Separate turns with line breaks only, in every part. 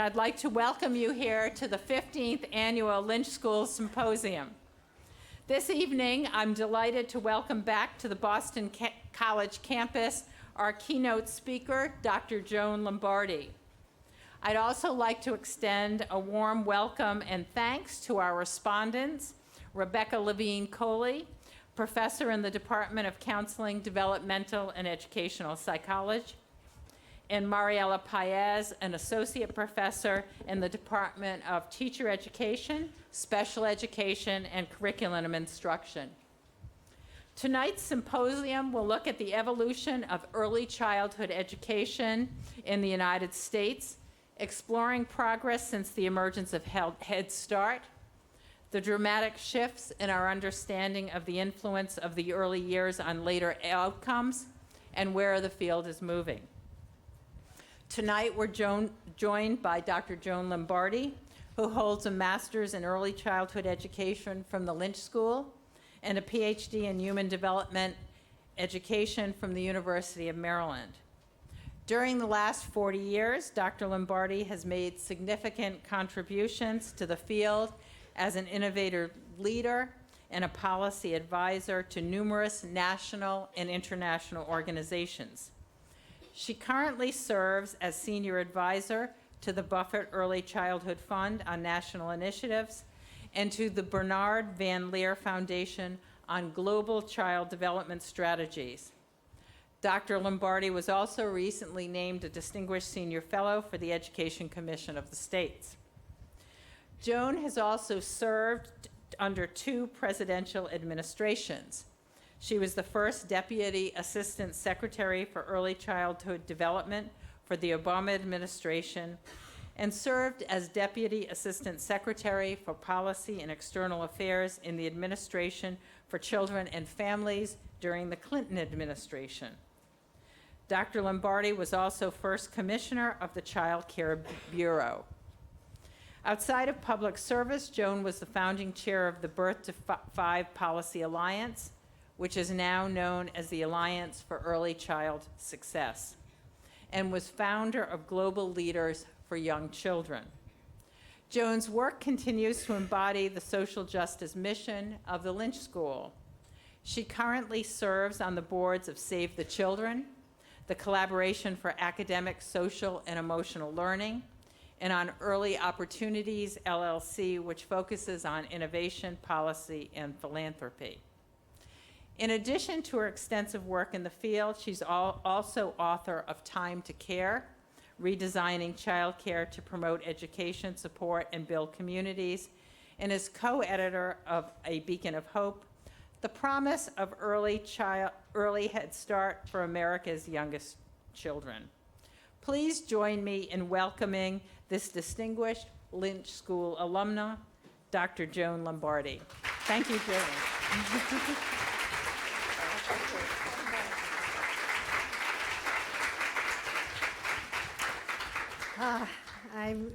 I'd like to welcome you here to the 15th Annual Lynch School Symposium. This evening, I'm delighted to welcome back to the Boston College campus our keynote speaker, Dr. Joan Lombardi. I'd also like to extend a warm welcome and thanks to our respondents, Rebecca Levine-Coley, professor in the Department of Counseling, Developmental, and Educational Psychology, and Mariela Paez, an associate professor in the Department of Teacher Education, Special Education, and Curriculum Instruction. Tonight's symposium will look at the evolution of early childhood education in the United States, exploring progress since the emergence of Head Start, the dramatic shifts in our understanding of the influence of the early years on later outcomes, and where the field is moving. Tonight, we're joined by Dr. Joan Lombardi, who holds a master's in early childhood education from the Lynch School and a Ph.D. in human development education from the University of Maryland. During the last 40 years, Dr. Lombardi has made significant contributions to the field as an innovator leader and a policy advisor to numerous national and international organizations. She currently serves as senior advisor to the Buffett Early Childhood Fund on national initiatives and to the Bernard Van Leer Foundation on global child development strategies. Dr. Lombardi was also recently named a Distinguished Senior Fellow for the Education Commission of the States. Joan has also served under 2 presidential administrations. She was the first Deputy Assistant Secretary for Early Childhood Development for the Obama administration and served as Deputy Assistant Secretary for Policy and External Affairs in the Administration for Children and Families during the Clinton administration. Dr. Lombardi was also first Commissioner of the Child Care Bureau. Outside of public service, Joan was the founding chair of the Birth to 5 Policy Alliance, which is now known as the Alliance for Early Child Success, and was founder of Global Leaders for Young Children. Joan's work continues to embody the social justice mission of the Lynch School. She currently serves on the boards of Save the Children, the Collaboration for Academic, Social, and Emotional Learning, and on Early Opportunities, LLC, which focuses on innovation, policy, and philanthropy. In addition to her extensive work in the field, she's also author of Time to Care, Redesigning Childcare to Promote Education, Support, and Build Communities, and is co-editor of A Beacon of Hope, The Promise of Early Head Start for America's Youngest Children. Please join me in welcoming this distinguished Lynch School alumna, Dr. Joan Lombardi. Thank you, Joan.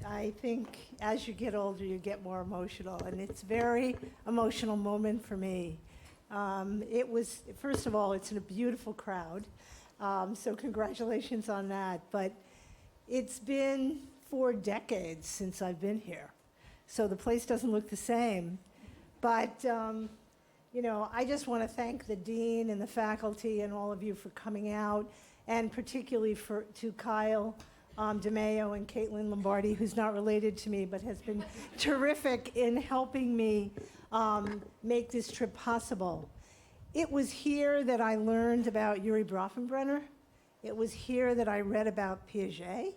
I think as you get older, you get more emotional, and it's a very emotional moment for me. It was, first of all, it's in a beautiful crowd, so congratulations on that. But it's been 4 decades since I've been here, so the place doesn't look the same. But, you know, I just want to thank the dean and the faculty and all of you for coming out, and particularly to Kyle DeMayo and Caitlin Lombardi, who's not related to me, but has been terrific in helping me make this trip possible. It was here that I learned about Yuri Brofenbrenner. It was here that I read about Piaget,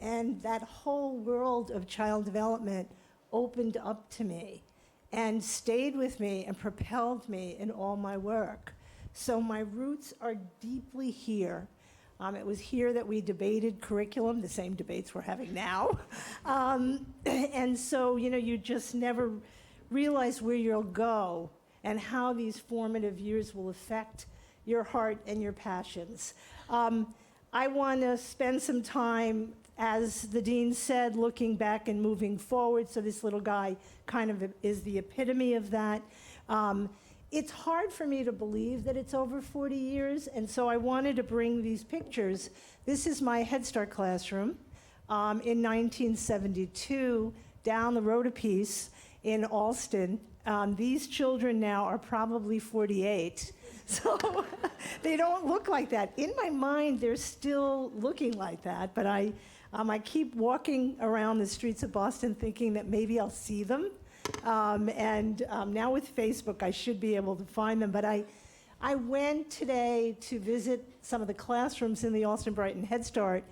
and that whole world of child development opened up to me and stayed with me and propelled me in all my work. So my roots are deeply here. It was here that we debated curriculum, the same debates we're having now. And so, you know, you just never realize where you'll go and how these formative years will affect your heart and your passions. I want to spend some time, as the dean said, looking back and moving forward. So this little guy kind of is the epitome of that. It's hard for me to believe that it's over 40 years, and so I wanted to bring these pictures. This is my Head Start classroom. in 1972 down the road a piece in Alston. These children now are probably 48, so they don't look like that. In my mind, they're still looking like that, but I keep walking around the streets of Boston thinking that maybe I'll see them. Now with Facebook, I should be able to find them, but I went today to visit some of the classrooms in the Alston Brighton Head Start,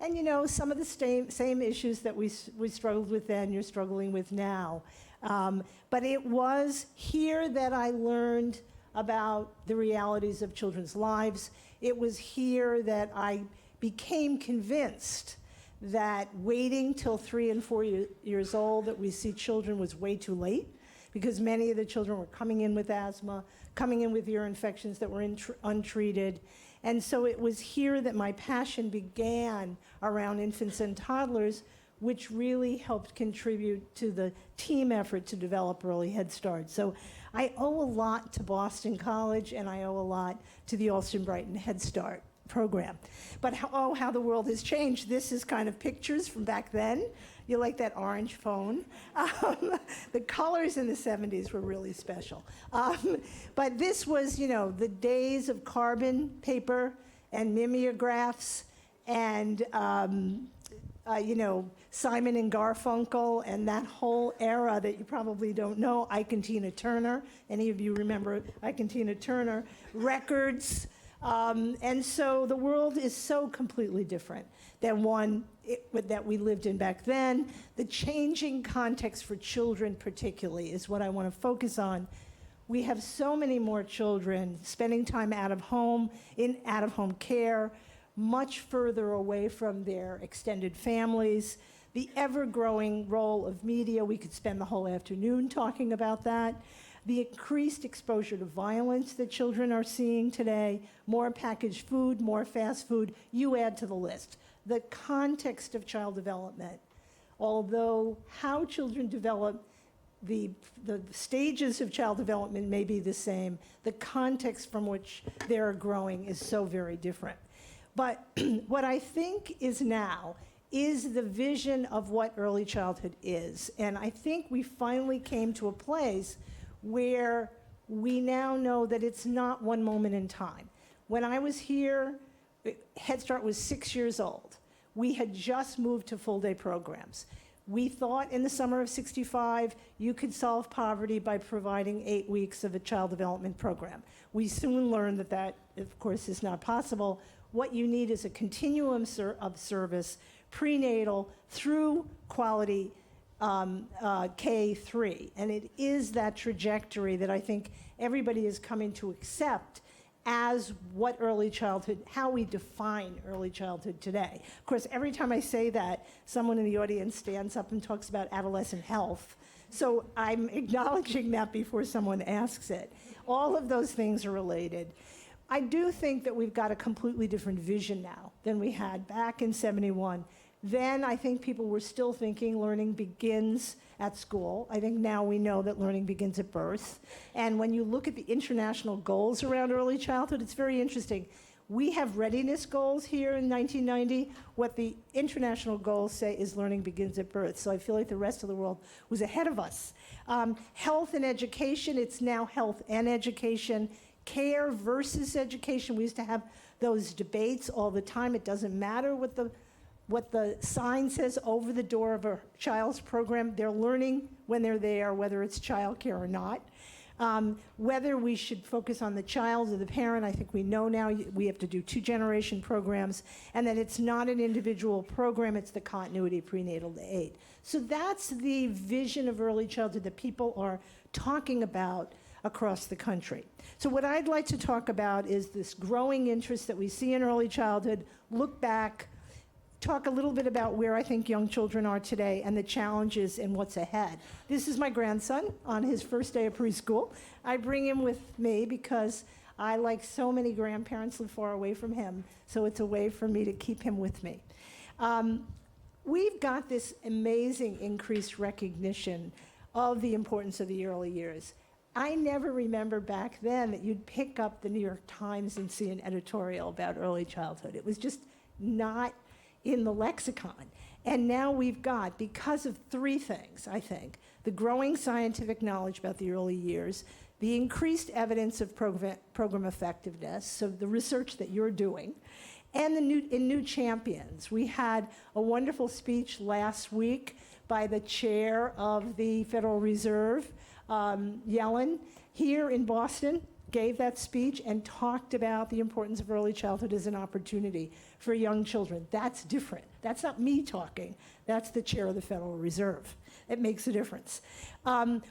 and some of the same issues that we struggled with then, you're struggling with now. But it was here that I learned about the realities of children's lives. It was here that I became convinced that waiting till 3 and 4 years old that we see children was way too late, because many of the children were coming in with asthma, coming in with ear infections that were untreated. And so it was here that my passion began around infants and toddlers, which really helped contribute to the team effort to develop Early Head Start. So I owe a lot to Boston College, and I owe a lot to the Alston Brighton Head Start program. But how the world has changed. This is kind of pictures from back then. You like that orange phone? The colors in the 70s were really special. But this was, the days of carbon paper and mimeographs and, Simon and Garfunkel and that whole era that you probably don't know, Ike and Tina Turner. Any of you remember Ike and Tina Turner? Records. And so the world is so completely different than one that we lived in back then. The changing context for children particularly is what I want to focus on. We have so many more children spending time out of home, in out-of-home care, much further away from their extended families. The ever-growing role of media, we could spend the whole afternoon talking about that. The increased exposure to violence that children are seeing today, more packaged food, more fast food, you add to the list. The context of child development, although how children develop, the stages of child development may be the same, the context from which they're growing is so very different. But what I think is now is the vision of what early childhood is. And I think we finally came to a place where we now know that it's not one moment in time. When I was here, Head Start was 6 years old. We had just moved to full-day programs. We thought in the summer of '65, you could solve poverty by providing 8 weeks of a child development program. We soon learned that that, of course, is not possible. What you need is a continuum of service, prenatal through quality K-3. And it is that trajectory that I think everybody is coming to accept as what early childhood, how we define early childhood today. Of course, every time I say that, someone in the audience stands up and talks about adolescent health. So I'm acknowledging that before someone asks it. All of those things are related. I do think that we've got a completely different vision now than we had back in '71. Then I think people were still thinking learning begins at school. I think now we know that learning begins at birth. And when you look at the international goals around early childhood, it's very interesting. We have readiness goals here in 1990. What the international goals say is learning begins at birth. So I feel like the rest of the world was ahead of us. Health and education, it's now health and education. Care versus education. We used to have those debates all the time. It doesn't matter what the sign says over the door of a child's program. They're learning when they're there, whether it's childcare or not. Whether we should focus on the child or the parent, I think we know now we have to do 2-generation programs, and that it's not an individual program, it's the continuity prenatal to 8. So that's the vision of early childhood that people are talking about across the country. So what I'd like to talk about is this growing interest that we see in early childhood, look back, talk a little bit about where I think young children are today and the challenges and what's ahead. This is my grandson on his first day of preschool. I bring him with me because I, like so many grandparents, live far away from him, so it's a way for me to keep him with me. We've got this amazing increased recognition of the importance of the early years. I never remember back then that you'd pick up the New York Times and see an editorial about early childhood. It was just not in the lexicon. And now we've got, because of three things, I think, the growing scientific knowledge about the early years, the increased evidence of program effectiveness, so the research that you're doing, and the new champions. We had a wonderful speech last week by the chair of the Federal Reserve, Yellen, here in Boston, gave that speech and talked about the importance of early childhood as an opportunity for young children. That's different. That's not me talking. That's the chair of the Federal Reserve. It makes a difference.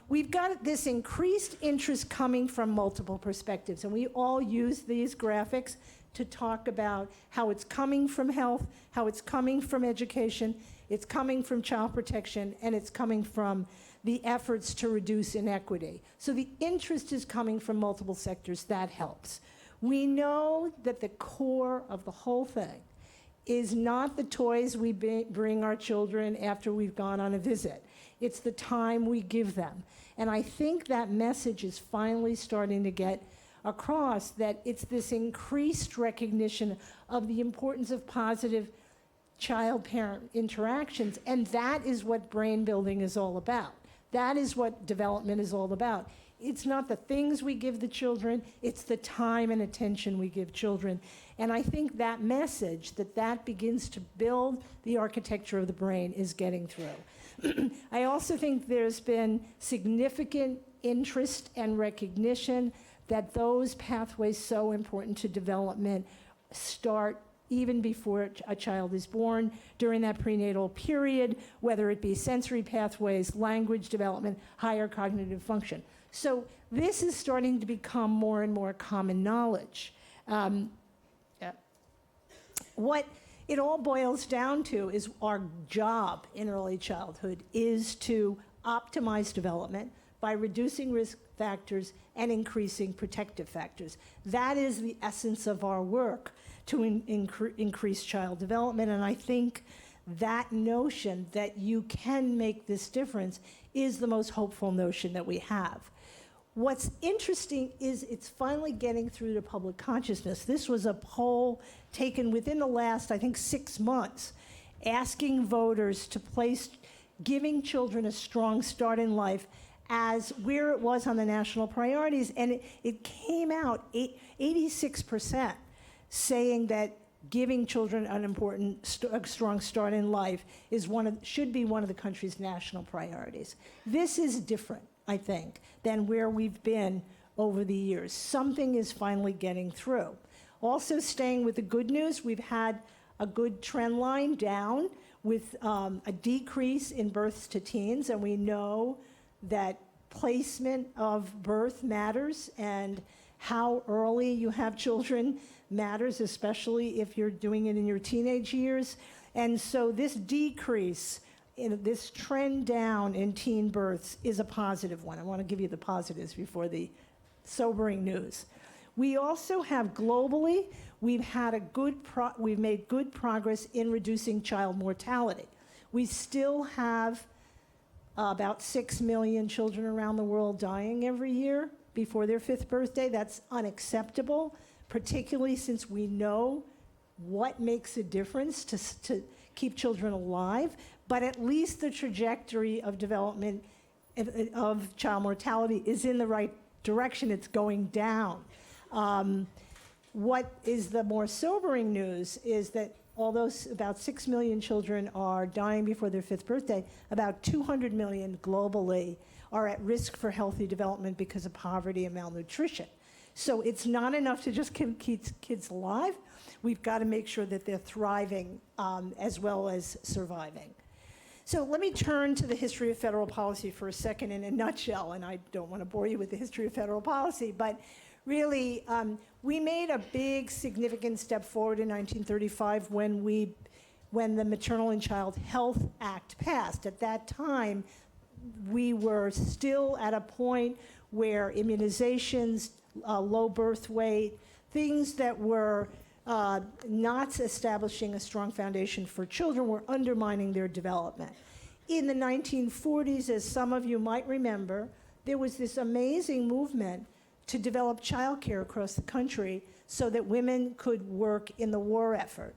We've got this increased interest coming from multiple perspectives, and we all use these graphics to talk about how it's coming from health, how it's coming from education, it's coming from child protection, and it's coming from the efforts to reduce inequity. So the interest is coming from multiple sectors. That helps. We know that the core of the whole thing is not the toys we bring our children after we've gone on a visit. It's the time we give them. And I think that message is finally starting to get across, that it's this increased recognition of the importance of positive child-parent interactions, and that is what brain building is all about. That is what development is all about. It's not the things we give the children, it's the time and attention we give children. And I think that message, that begins to build the architecture of the brain, is getting through. I also think there's been significant interest and recognition that those pathways so important to development start even before a child is born, during that prenatal period, whether it be sensory pathways, language development, higher cognitive function. So this is starting to become more and more common knowledge. What it all boils down to is our job in early childhood is to optimize development by reducing risk factors and increasing protective factors. That is the essence of our work, to increase child development. And I think that notion that you can make this difference is the most hopeful notion that we have. What's interesting is it's finally getting through to public consciousness. This was a poll taken within the last, I think, 6 months, asking voters to place giving children a strong start in life as where it was on the national priorities, and it came out 86% saying that giving children an important, strong start in life is should be one of the country's national priorities. This is different, I think, than where we've been over the years. Something is finally getting through. Also, staying with the good news, we've had a good trend line down with a decrease in births to teens, and we know that placement of birth matters, and how early you have children matters, especially if you're doing it in your teenage years. And so this decrease, this trend down in teen births is a positive one. I want to give you the positives before the sobering news. We also have globally, we've made good progress in reducing child mortality. We still have about 6 million children around the world dying every year before their 5th birthday. That's unacceptable, particularly since we know what makes a difference to keep children alive. But at least the trajectory of development of child mortality is in the right direction. It's going down. What is the more sobering news is that although about 6 million children are dying before their 5th birthday, about 200 million globally are at risk for healthy development because of poverty and malnutrition. So it's not enough to just keep kids alive. We've got to make sure that they're thriving as well as surviving. So let me turn to the history of federal policy for a second in a nutshell, and I don't want to bore you with the history of federal policy, but really, we made a big, significant step forward in 1935 when the Maternal and Child Health Act passed. At that time, we were still at a point where immunizations, low birth weight, things that were not establishing a strong foundation for children were undermining their development. In the 1940s, as some of you might remember, there was this amazing movement to develop childcare across the country so that women could work in the war effort.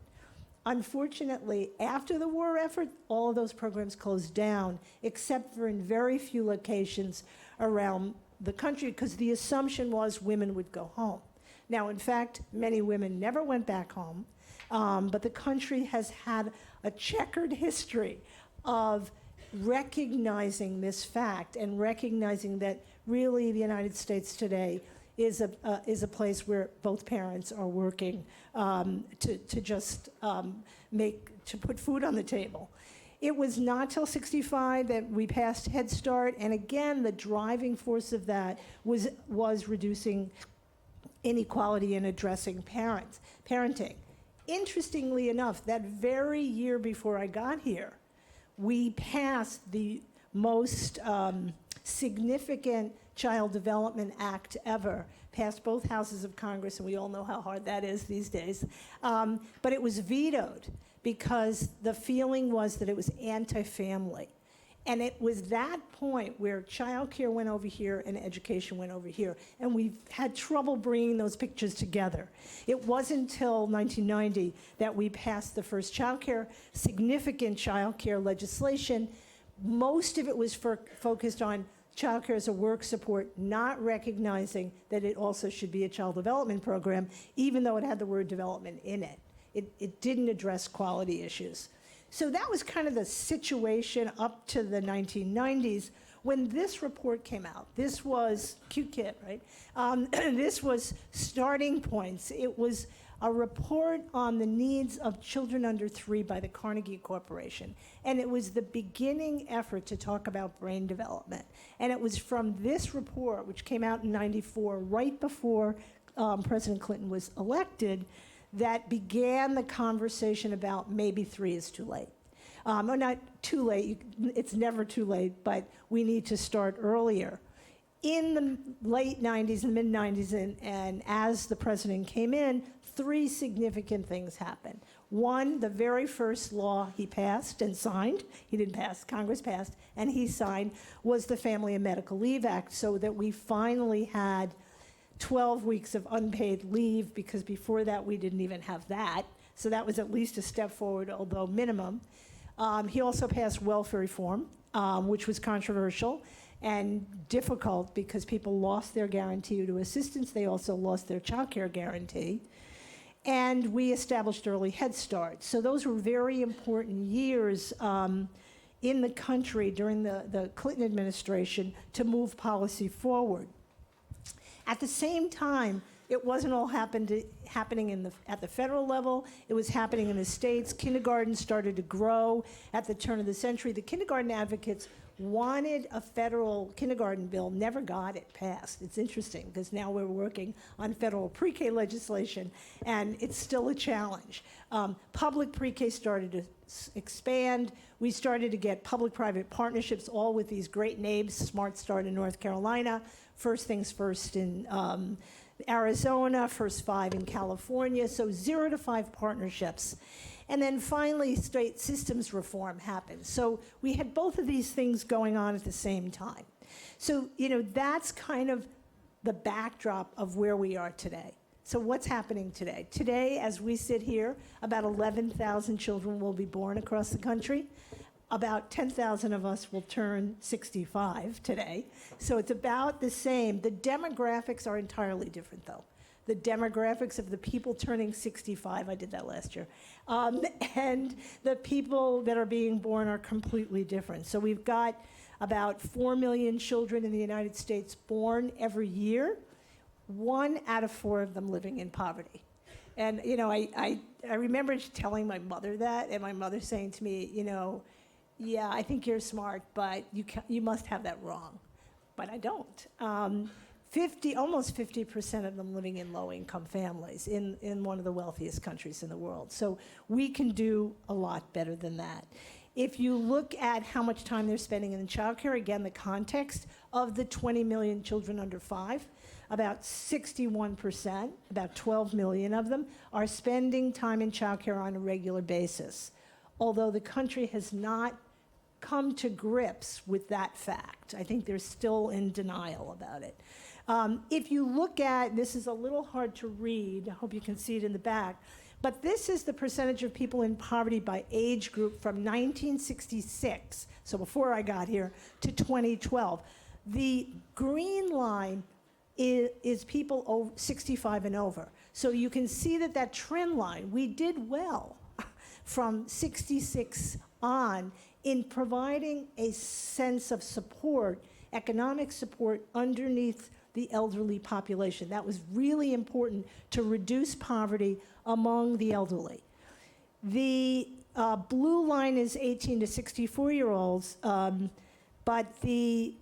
Unfortunately, after the war effort, all of those programs closed down, except for in very few locations around the country, because the assumption was women would go home. Now, in fact, many women never went back home, but the country has had a checkered history of recognizing this fact and recognizing that really the United States today is a place where both parents are working to put food on the table. It was not till 65 that we passed Head Start, and again, the driving force of that was reducing inequality and addressing parenting. Interestingly enough, that very year before I got here, we passed the most significant Child Development Act ever, passed both houses of Congress, and we all know how hard that is these days. But it was vetoed because the feeling was that it was anti-family. And it was that point where child care went over here and education went over here. And we've had trouble bringing those pictures together. It wasn't until 1990 that we passed the first significant child care legislation. Most of it was focused on child care as a work support, not recognizing that it also should be a child development program, even though it had the word development in it. It didn't address quality issues. So that was kind of the situation up to the 1990s when this report came out. This was, cute kid, right? This was Starting Points. It was a report on the needs of children under 3 by the Carnegie Corporation. And it was the beginning effort to talk about brain development. And it was from this report, which came out in 94, right before President Clinton was elected, that began the conversation about maybe 3 is too late. Or not too late, it's never too late, but we need to start earlier. In the late 90s and mid-90s, and as the president came in, 3 significant things happened. One, the very first law he passed and signed, he didn't pass, Congress passed, and he signed, was the Family and Medical Leave Act, so that we finally had 12 weeks of unpaid leave, because before that we didn't even have that. So that was at least a step forward, although minimum. He also passed welfare reform, which was controversial and difficult because people lost their guarantee to assistance. They also lost their child care guarantee. And we established early Head Start. So those were very important years in the country during the Clinton administration to move policy forward. At the same time, it wasn't all happening at the federal level. It was happening in the states. Kindergarten started to grow at the turn of the century. The kindergarten advocates wanted a federal kindergarten bill, never got it passed. It's interesting, because now we're working on federal pre-K legislation, and it's still a challenge. Public pre-K started to expand. We started to get public-private partnerships, all with these great names, Smart Start in North Carolina, First Things First in Arizona, First 5 in California, so 0 to 5 partnerships. And then finally, state systems reform happened. So we had both of these things going on at the same time. So, that's kind of the backdrop of where we are today. So what's happening today? Today, as we sit here, about 11,000 children will be born across the country. About 10,000 of us will turn 65 today. So it's about the same. The demographics are entirely different, though. The demographics of the people turning 65, I did that last year, and the people that are being born are completely different. So we've got about 4 million children in the United States born every year, 1 out of 4 of them living in poverty. And, I remember telling my mother that, and my mother saying to me, yeah, I think you're smart, but you must have that wrong. But I don't. Almost 50% of them living in low-income families in one of the wealthiest countries in the world. So we can do a lot better than that. If you look at how much time they're spending in childcare, again, the context of the 20 million children under 5, about 61%, about 12 million of them, are spending time in childcare on a regular basis, although the country has not come to grips with that fact. I think they're still in denial about it. If you look at, this is a little hard to read, I hope you can see it in the back, But this is the percentage of people in poverty by age group from 1966, so before I got here, to 2012. The green line is people 65 and over. So you can see that trend line, we did well from 66 on in providing a sense of support, economic support underneath the elderly population. That was really important to reduce poverty among the elderly. The blue line is 18 to 64-year-olds, but the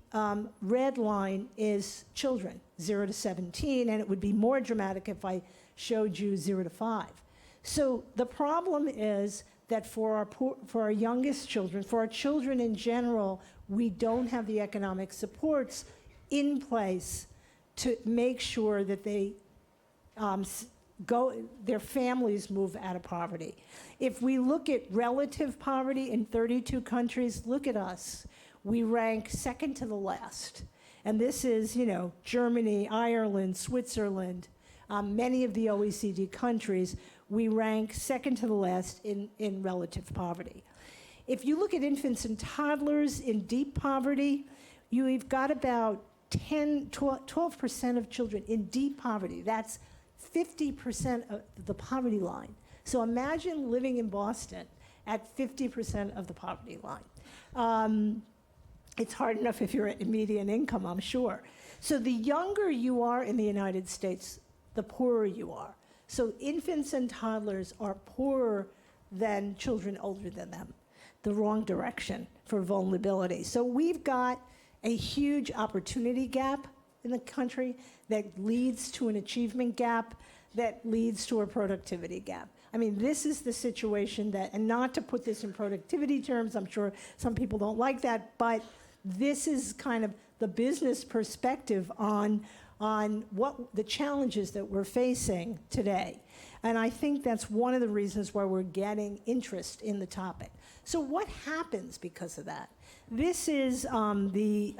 red line is children, 0 to 17, and it would be more dramatic if I showed you 0 to 5. So the problem is that for our youngest children, for our children in general, we don't have the economic supports in place to make sure that they their families move out of poverty. If we look at relative poverty in 32 countries, look at us. We rank second to the last. And this is, Germany, Ireland, Switzerland, many of the OECD countries, we rank second to the last in relative poverty. If you look at infants and toddlers in deep poverty, you've got about 12% of children in deep poverty. That's 50% of the poverty line. So imagine living in Boston at 50% of the poverty line. It's hard enough if you're at median income, I'm sure. So the younger you are in the United States, the poorer you are. So infants and toddlers are poorer than children older than them. The wrong direction for vulnerability. So we've got a huge opportunity gap in the country that leads to an achievement gap that leads to a productivity gap. I mean, this is the situation that, and not to put this in productivity terms, I'm sure some people don't like that, but this is kind of the business perspective on what the challenges that we're facing today. And I think that's one of the reasons why we're getting interest in the topic. So what happens because of that? This is the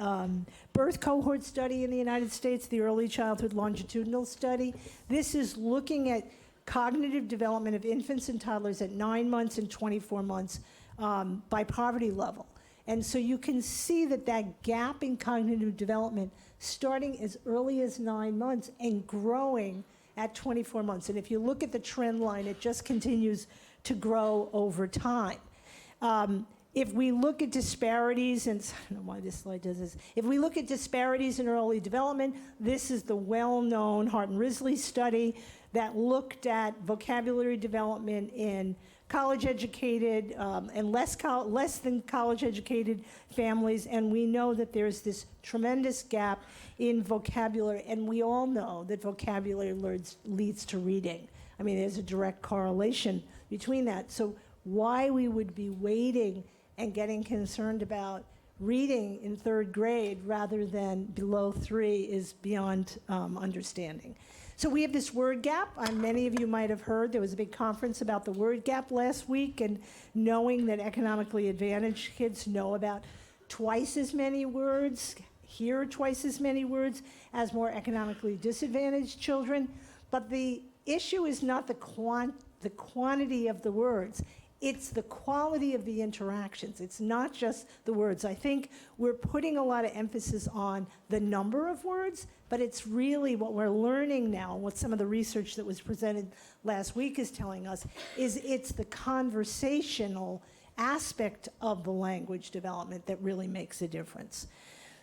birth cohort study in the United States, the early childhood longitudinal study. This is looking at cognitive development of infants and toddlers at 9 months and 24 months by poverty level. And so you can see that gap in cognitive development starting as early as 9 months and growing at 24 months. And if you look at the trend line, it just continues to grow over time. If we look at disparities, and I don't know why this slide does this. If we look at disparities in early development, this is the well-known Hart and Risley study that looked at vocabulary development in college-educated and less than college-educated families, and we know that there's this tremendous gap in vocabulary, and we all know that vocabulary leads to reading. I mean, there's a direct correlation between that. So why we would be waiting and getting concerned about reading in 3rd grade rather than below 3 is beyond understanding. So we have this word gap. Many of you might have heard there was a big conference about the word gap last week, and knowing that economically advantaged kids know about twice as many words, hear twice as many words as more economically disadvantaged children. But the issue is not the quantity of the words. It's the quality of the interactions. It's not just the words. I think we're putting a lot of emphasis on the number of words, but it's really what we're learning now, what some of the research that was presented last week is telling us, is it's the conversational aspect of the language development that really makes a difference.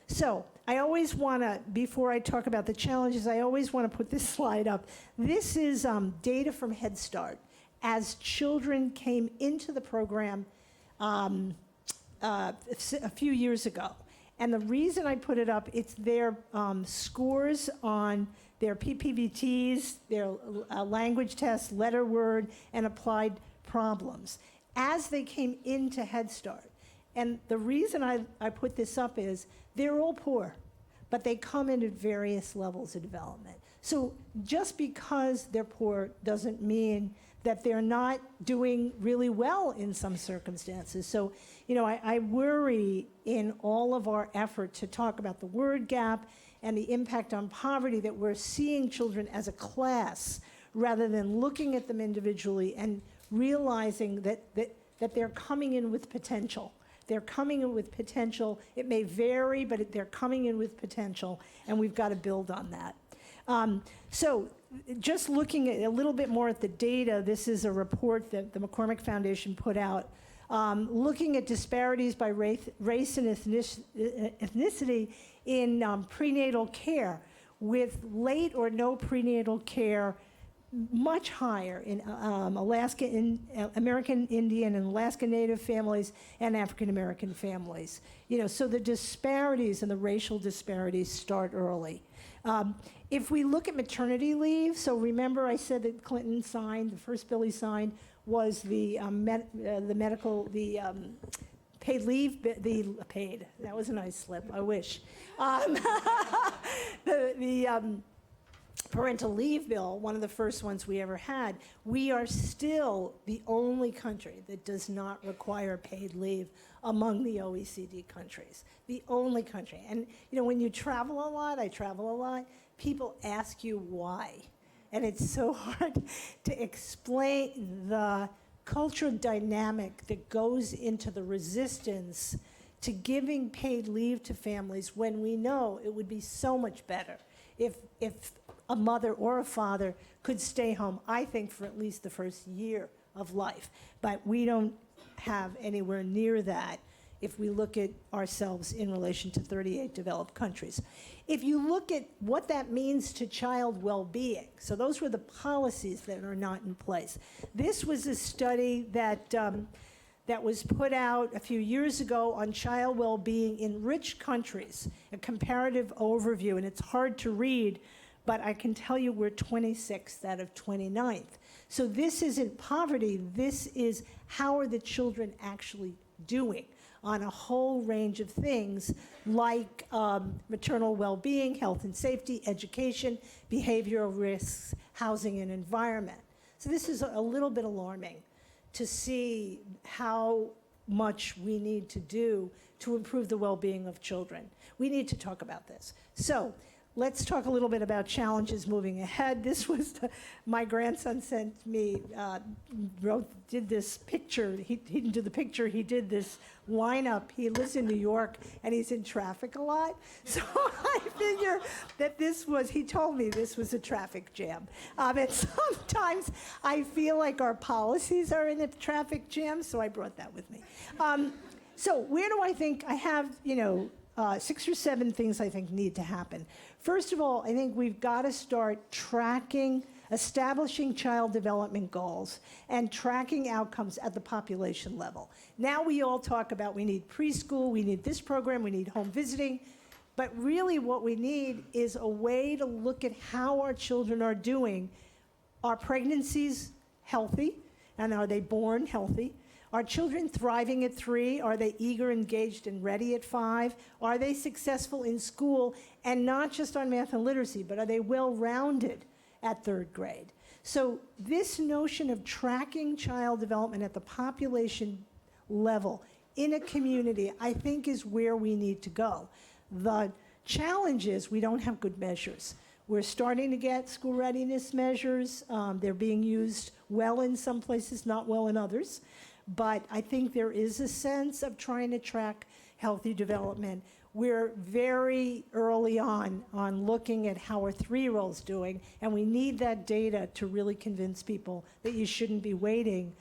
So I always want to, before I talk about the challenges, I always want to put this slide up. This is data from Head Start. As children came into the program a few years ago. And the reason I put it up, it's their scores on their PPVTs, their language tests, letter word, and applied problems as they came into Head Start. And the reason I put this up is they're all poor, but they come in at various levels of development. So just because they're poor doesn't mean that they're not doing really well in some circumstances. So, I worry in all of our effort to talk about the word gap and the impact on poverty that we're seeing children as a class rather than looking at them individually and realizing that they're coming in with potential. They're coming in with potential. It may vary, but they're coming in with potential, and we've got to build on that. So just looking at a little bit more at the data, this is a report that the McCormick Foundation put out, looking at disparities by race and ethnicity in prenatal care, with late or no prenatal care much higher in American Indian and Alaska Native families and African American families. So the disparities and the racial disparities start early. If we look at maternity leave, so remember I said that Clinton signed, the first bill he signed was the paid leave, that was a nice slip, I wish. The parental leave bill, one of the first ones we ever had. We are still the only country that does not require paid leave among the OECD countries. The only country. And when you travel a lot, I travel a lot, people ask you why. And it's so hard to explain the cultural dynamic that goes into the resistance to giving paid leave to families when we know it would be so much better if a mother or a father could stay home, I think, for at least the first year of life. But we don't have anywhere near that if we look at ourselves in relation to 38 developed countries. If you look at what that means to child well-being, so those were the policies that are not in place. This was a study that was put out a few years ago on child well-being in rich countries, a comparative overview, and it's hard to read, but I can tell you we're 26th out of 29th. So this isn't poverty, this is how are the children actually doing on a whole range of things like maternal well-being, health and safety, education, behavioral risks, housing and environment. So this is a little bit alarming to see how much we need to do to improve the well-being of children. We need to talk about this. So let's talk a little bit about challenges moving ahead. This was my grandson sent me, did this picture. He didn't do the picture, he did this lineup. He lives in New York and he's in traffic a lot. So I figure that he told me this was a traffic jam. And sometimes I feel like our policies are in a traffic jam, so I brought that with me. So where do I think I have, 6 or 7 things I think need to happen. First of all, I think we've got to start tracking, establishing child development goals and tracking outcomes at the population level. Now we all talk about we need preschool, we need this program, we need home visiting, but really what we need is a way to look at how our children are doing. Are pregnancies healthy, and are they born healthy? Are children thriving at 3? Are they eager, engaged, and ready at 5? Are they successful in school, and not just on math and literacy, but are they well-rounded at 3rd grade? So this notion of tracking child development at the population level in a community, I think, is where we need to go. The challenge is we don't have good measures. We're starting to get school readiness measures. They're being used well in some places, not well in others. But I think there is a sense of trying to track healthy development. We're very early on looking at how our 3-year-old's doing, and we need that data to really convince people that you shouldn't be waiting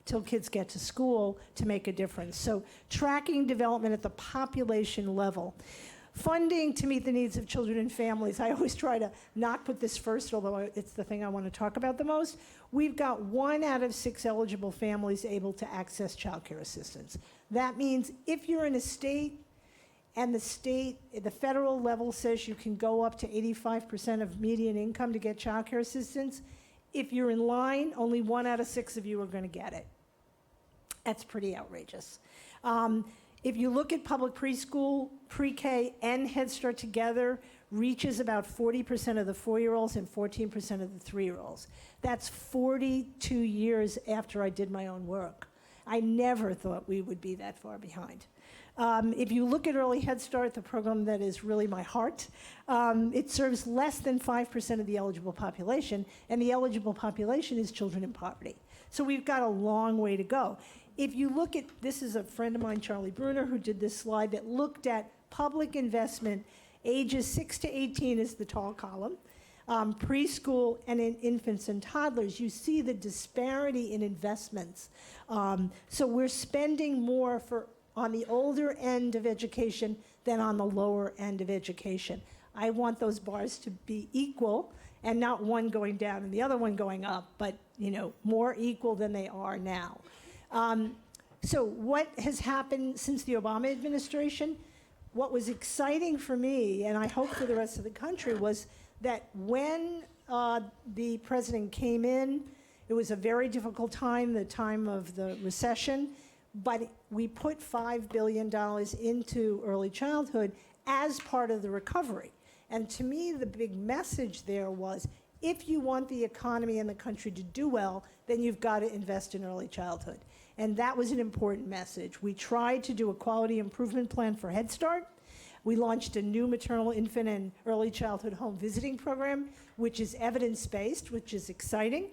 till kids get to school to make a difference. So tracking development at the population level. Funding to meet the needs of children and families. I always try to not put this first, although it's the thing I want to talk about the most. We've got 1 out of 6 eligible families able to access child care assistance. That means if you're in a state and the federal level says you can go up to 85% of median income to get child care assistance, if you're in line, only 1 out of 6 of you are going to get it. That's pretty outrageous. If you look at public preschool, pre-K, and Head Start together, reaches about 40% of the 4-year-olds and 14% of the 3-year-olds. That's 42 years after I did my own work. I never thought we would be that far behind. If you look at Early Head Start, the program that is really my heart, it serves less than 5% of the eligible population, and the eligible population is children in poverty. So we've got a long way to go. If you look at, this is a friend of mine, Charlie Bruner, who did this slide that looked at public investment, ages 6 to 18 is the tall column, preschool and in infants and toddlers. You see the disparity in investments. So we're spending more on the older end of education than on the lower end of education. I want those bars to be equal and not one going down and the other one going up, but more equal than they are now. So what has happened since the Obama administration? What was exciting for me, and I hope for the rest of the country, was that when the president came in, it was a very difficult time, the time of the recession, but we put $5 billion into early childhood as part of the recovery. And to me, the big message there was, if you want the economy and the country to do well, then you've got to invest in early childhood. And that was an important message. We tried to do a quality improvement plan for Head Start. We launched a new maternal, infant, and early childhood home visiting program, which is evidence-based, which is exciting.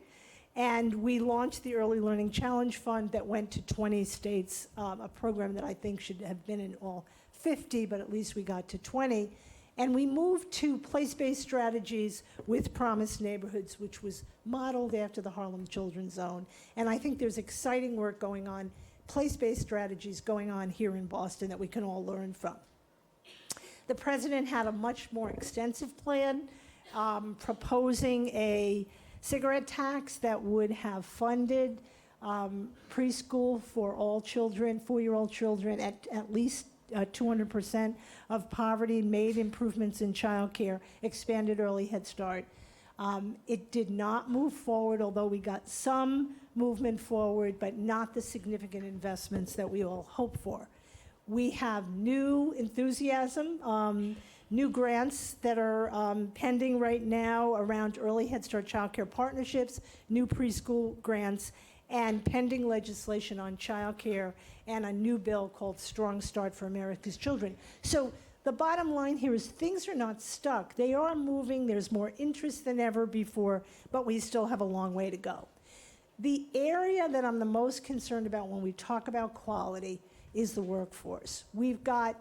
And we launched the Early Learning Challenge Fund that went to 20 states, a program that I think should have been in all 50, but at least we got to 20. And we moved to place-based strategies with Promised Neighborhoods, which was modeled after the Harlem Children's Zone. And I think there's exciting work going on, place-based strategies going on here in Boston that we can all learn from. The president had a much more extensive plan, proposing a cigarette tax that would have funded preschool for all children, 4-year-old children, at least 200% of poverty, made improvements in childcare, expanded early Head Start. It did not move forward, although we got some movement forward, but not the significant investments that we all hope for. We have new enthusiasm, new grants that are pending right now around early Head Start childcare partnerships, new preschool grants, and pending legislation on childcare and a new bill called Strong Start for America's Children. So the bottom line here is things are not stuck. They are moving. There's more interest than ever before, but we still have a long way to go. The area that I'm the most concerned about when we talk about quality is the workforce. We've got,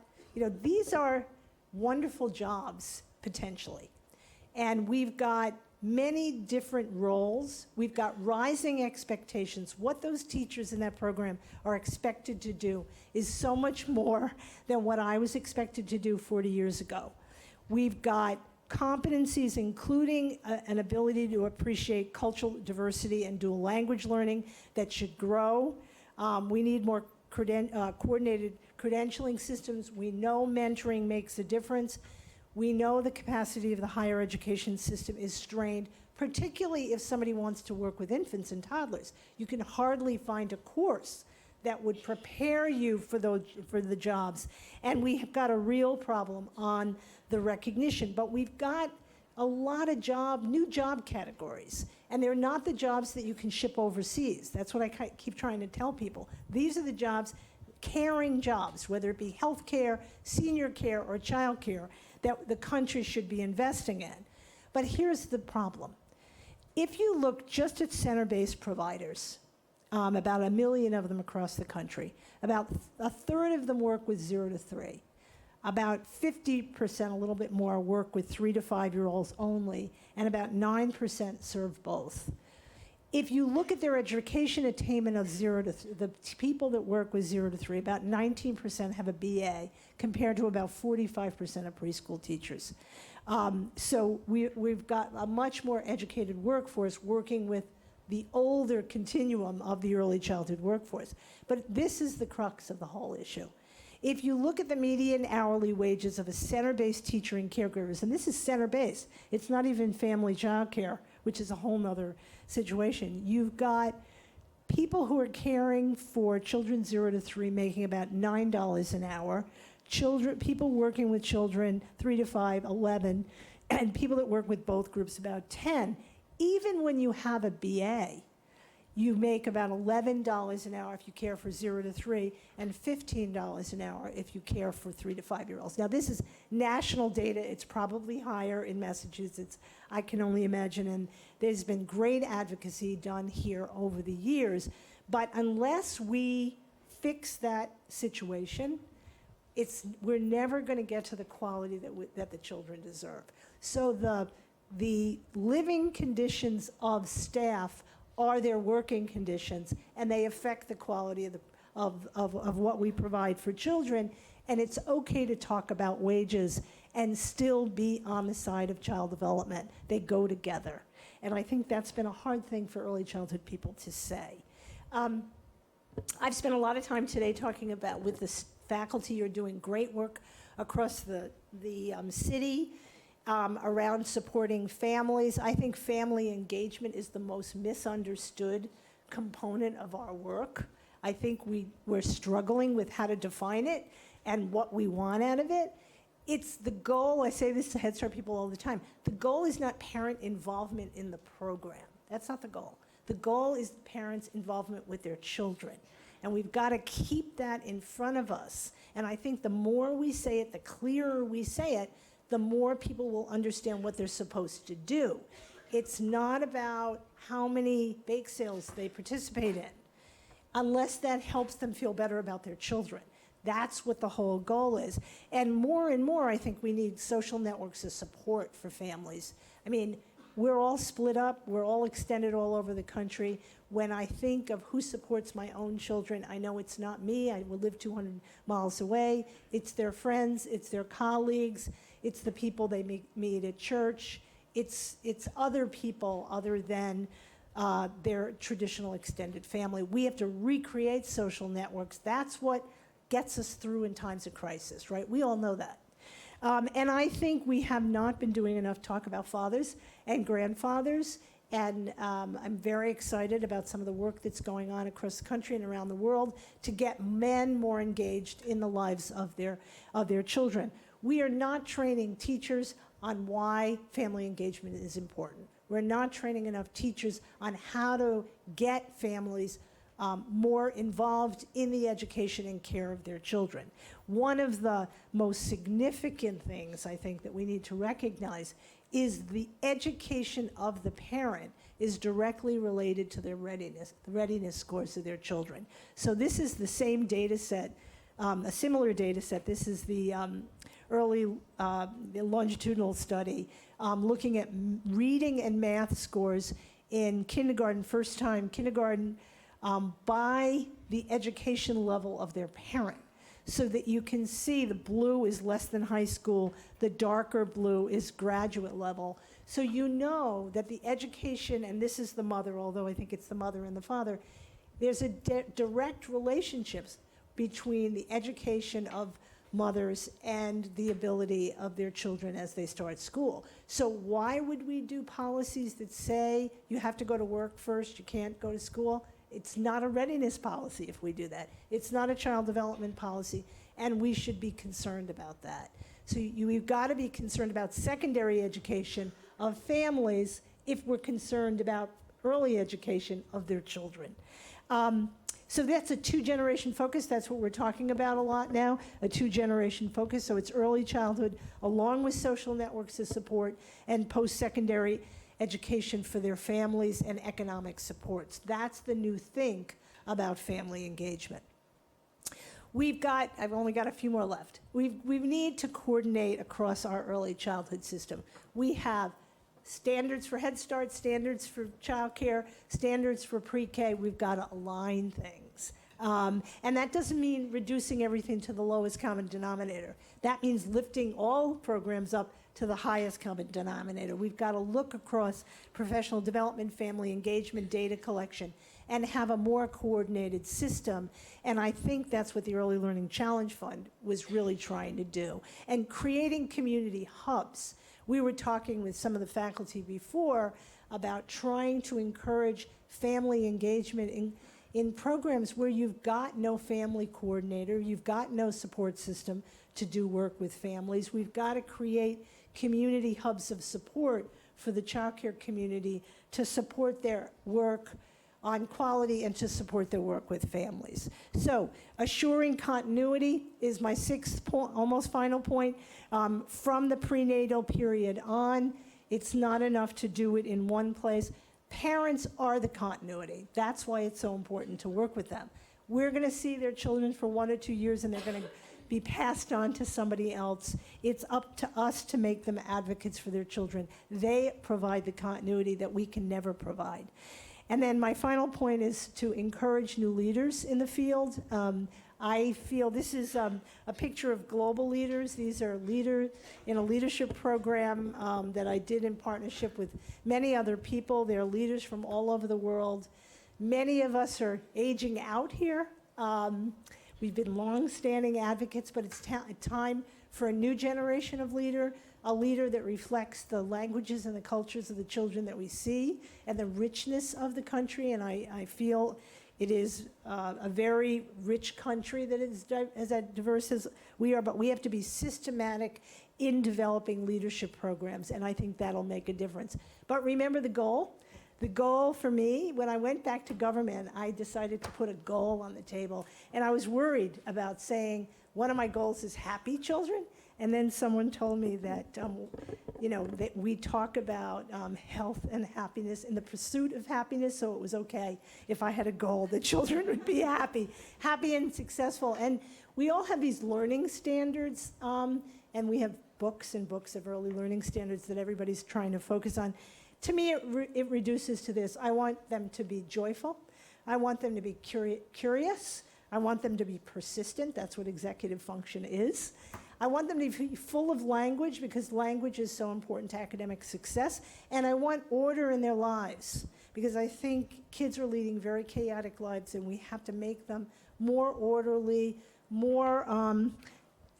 these are wonderful jobs, potentially. And we've got many different roles. We've got rising expectations. What those teachers in that program are expected to do is so much more than what I was expected to do 40 years ago. We've got competencies, including an ability to appreciate cultural diversity and dual language learning that should grow. We need more coordinated credentialing systems. We know mentoring makes a difference. We know the capacity of the higher education system is strained, particularly if somebody wants to work with infants and toddlers. You can hardly find a course that would prepare you for the jobs. And we have got a real problem on the recognition. But we've got a lot of new job categories. And they're not the jobs that you can ship overseas. That's what I keep trying to tell people. These are the jobs, caring jobs, whether it be healthcare, senior care, or child care, that the country should be investing in. But here's the problem. If you look just at center-based providers, about 1 million of them across the country, about a third of them work with 0 to 3. About 50%, a little bit more, work with 3 to 5-year-olds only, and about 9% serve both. If you look at their education attainment of the people that work with 0 to 3, about 19% have a BA, compared to about 45% of preschool teachers. So we've got a much more educated workforce working with the older continuum of the early childhood workforce. But this is the crux of the whole issue. If you look at the median hourly wages of a center-based teacher and caregivers, and this is center-based, it's not even family child care, which is a whole nother situation. You've got people who are caring for children 0 to 3 making about $9 an hour, people working with children 3 to 5, 11, and people that work with both groups about 10. Even when you have a BA, you make about $11 an hour if you care for 0 to 3, and $15 an hour if you care for 3 to 5-year-olds. Now, this is national data. It's probably higher in Massachusetts, I can only imagine, and there's been great advocacy done here over the years. But unless we fix that situation, we're never going to get to the quality that the children deserve. So the living conditions of staff are their working conditions, and they affect the quality of what we provide for children. And it's okay to talk about wages and still be on the side of child development. They go together. And I think that's been a hard thing for early childhood people to say. I've spent a lot of time today talking about, with the faculty, you're doing great work across the city around supporting families. I think family engagement is the most misunderstood component of our work. I think we're struggling with how to define it and what we want out of it. It's the goal, I say this to Head Start people all the time, the goal is not parent involvement in the program. That's not the goal. The goal is parents' involvement with their children. And we've got to keep that in front of us. And I think the more we say it, the clearer we say it, the more people will understand what they're supposed to do. It's not about how many bake sales they participate in, unless that helps them feel better about their children. That's what the whole goal is. And more, I think we need social networks of support for families. I mean, we're all split up. We're all extended all over the country. When I think of who supports my own children, I know it's not me. I will live 200 miles away. It's their friends. It's their colleagues. It's the people they meet at church. It's other people other than their traditional extended family. We have to recreate social networks. That's what gets us through in times of crisis, right? We all know that. And I think we have not been doing enough talk about fathers and grandfathers. And I'm very excited about some of the work that's going on across the country and around the world to get men more engaged in the lives of their children. We are not training teachers on why family engagement is important. We're not training enough teachers on how to get families more involved in the education and care of their children. One of the most significant things I think that we need to recognize is the education of the parent is directly related to their readiness, the readiness scores of their children. So this is the same data set, a similar data set. This is the early longitudinal study looking at reading and math scores in kindergarten, first time kindergarten, by the education level of their parent, so that you can see the blue is less than high school, the darker blue is graduate level. So you know that the education, and this is the mother, although I think it's the mother and the father, there's a direct relationships between the education of mothers and the ability of their children as they start school. So why would we do policies that say you have to go to work first, you can't go to school? It's not a readiness policy if we do that. It's not a child development policy, and we should be concerned about that. So we've got to be concerned about secondary education of families if we're concerned about early education of their children. So that's a two-generation focus. That's what we're talking about a lot now, a two-generation focus. So it's early childhood along with social networks of support and post-secondary education for their families and economic supports. That's the new think about family engagement. I've only got a few more left. We need to coordinate across our early childhood system. We have standards for Head Start, standards for childcare, standards for pre-K. We've got to align things. And that doesn't mean reducing everything to the lowest common denominator. That means lifting all programs up to the highest common denominator. We've got to look across professional development, family engagement, data collection, and have a more coordinated system. And I think that's what the Early Learning Challenge Fund was really trying to do. And creating community hubs. We were talking with some of the faculty before about trying to encourage family engagement in programs where you've got no family coordinator, you've got no support system to do work with families. We've got to create community hubs of support for the childcare community to support their work on quality and to support their work with families. So assuring continuity is my sixth point, almost final point. From the prenatal period on, it's not enough to do it in one place. Parents are the continuity. That's why it's so important to work with them. We're going to see their children for 1 or 2 years, and they're going to be passed on to somebody else. It's up to us to make them advocates for their children. They provide the continuity that we can never provide. And then my final point is to encourage new leaders in the field. I feel this is a picture of global leaders. These are leaders in a leadership program that I did in partnership with many other people. They're leaders from all over the world. Many of us are aging out here. We've been long-standing advocates, but it's time for a new generation of leader, a leader that reflects the languages and the cultures of the children that we see and the richness of the country. And I feel it is a very rich country that is as diverse as we are, but we have to be systematic in developing leadership programs, and I think that'll make a difference. But remember the goal. The goal for me, when I went back to government, I decided to put a goal on the table, and I was worried about saying, one of my goals is happy children, and then someone told me that, that we talk about health and happiness and the pursuit of happiness, so it was okay if I had a goal that children would be happy and successful. And we all have these learning standards, and we have books and books of early learning standards that everybody's trying to focus on. To me, it reduces to this. I want them to be joyful. I want them to be curious. I want them to be persistent. That's what executive function is. I want them to be full of language, because language is so important to academic success. And I want order in their lives, because I think kids are leading very chaotic lives, and we have to make them more orderly, more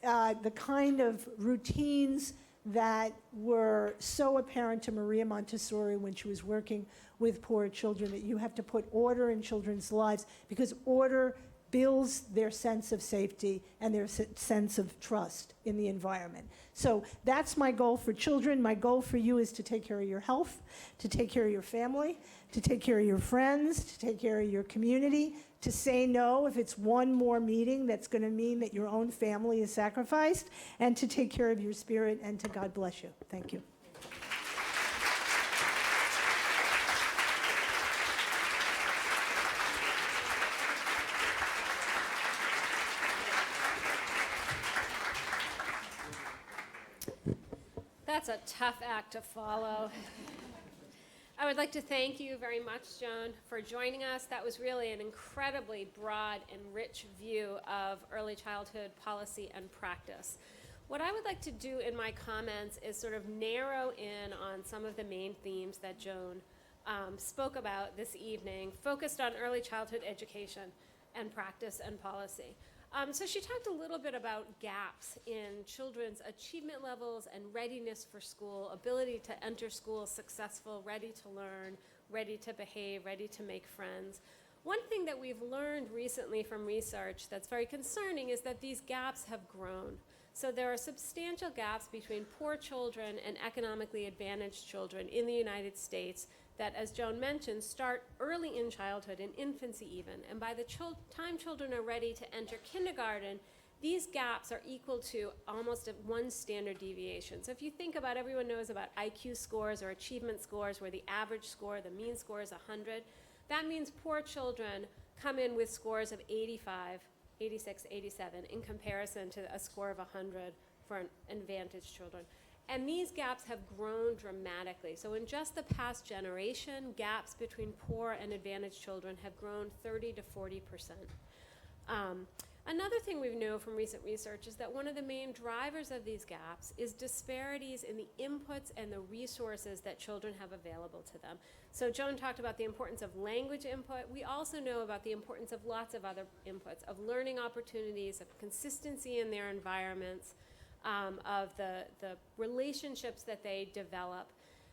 the kind of routines that were so apparent to Maria Montessori when she was working with poor children, that you have to put order in children's lives, because order builds their sense of safety and their sense of trust in the environment. So that's my goal for children. My goal for you is to take care of your health, to take care of your family, to take care of your friends, to take care of your community, to say no if it's one more meeting that's going to mean that your own family is sacrificed, and to take care of your spirit, and to God bless you. Thank you.
That's a tough act to follow. I would like to thank you very much, Joan, for joining us. That was really an incredibly broad and rich view of early childhood policy and practice. What I would like to do in my comments is sort of narrow in on some of the main themes that Joan spoke about this evening, focused on early childhood education and practice and policy. So she talked a little bit about gaps in children's achievement levels and readiness for school, ability to enter school successful, ready to learn, ready to behave, ready to make friends. One thing that we've learned recently from research that's very concerning is that these gaps have grown. So there are substantial gaps between poor children and economically advantaged children in the United States that, as Joan mentioned, start early in childhood, in infancy even. And by the time children are ready to enter kindergarten, these gaps are equal to almost one standard deviation. So if you think about, everyone knows about IQ scores or achievement scores, where the average score, the mean score is 100. That means poor children come in with scores of 85, 86, 87 in comparison to a score of 100 for advantaged children. And these gaps have grown dramatically. So in just the past generation, gaps between poor and advantaged children have grown 30 to 40%. Another thing we know from recent research is that one of the main drivers of these gaps is disparities in the inputs and the resources that children have available to them. So Joan talked about the importance of language input. We also know about the importance of lots of other inputs, of learning opportunities, of consistency in their environments, of the relationships that they develop.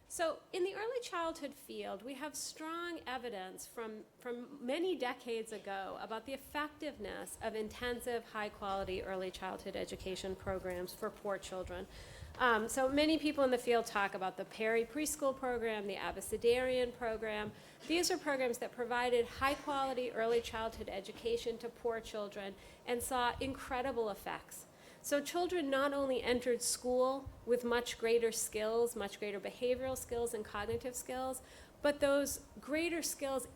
So in the early childhood field, we have strong evidence from many decades ago about the effectiveness of intensive, high-quality early childhood education programs for poor children. So many people in the field talk about the Perry preschool program, the Abecedarian program. These are programs that provided high-quality early childhood education to poor children and saw incredible effects. So children not only entered school with much greater skills, much greater behavioral skills and cognitive skills, but those greater skills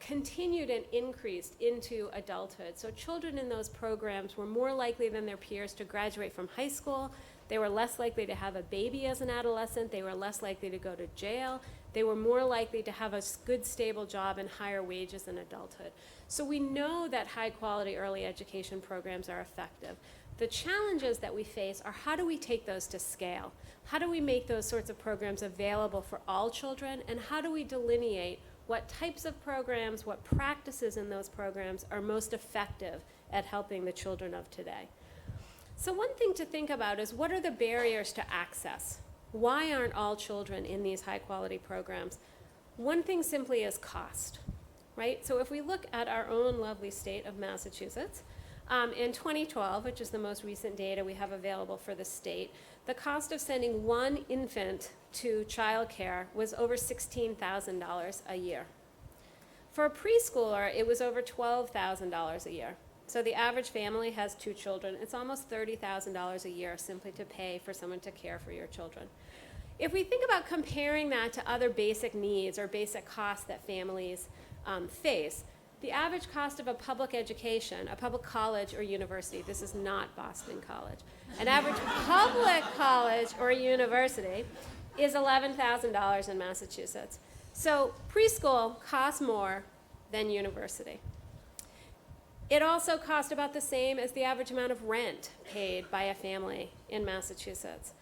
continued and increased into adulthood. So children in those programs were more likely than their peers to graduate from high school. They were less likely to have a baby as an adolescent. They were less likely to go to jail. They were more likely to have a good, stable job and higher wages in adulthood. So we know that high-quality early education programs are effective. The challenges that we face are, how do we take those to scale? How do we make those sorts of programs available for all children? And how do we delineate what types of programs, what practices in those programs are most effective at helping the children of today? So one thing to think about is, what are the barriers to access? Why aren't all children in these high-quality programs? One thing simply is cost, right? So if we look at our own lovely state of Massachusetts, in 2012, which is the most recent data we have available for the state, the cost of sending one infant to childcare was over $16,000 a year. For a preschooler, it was over $12,000 a year. So the average family has 2 children. It's almost $30,000 a year simply to pay for someone to care for your children. If we think about comparing that to other basic needs or basic costs that families face, the average cost of a public education, a public college or university — this is not Boston College — an average public college or university is $11,000 in Massachusetts. So preschool costs more than university. It also costs about the same as the average amount of rent paid by a family in Massachusetts.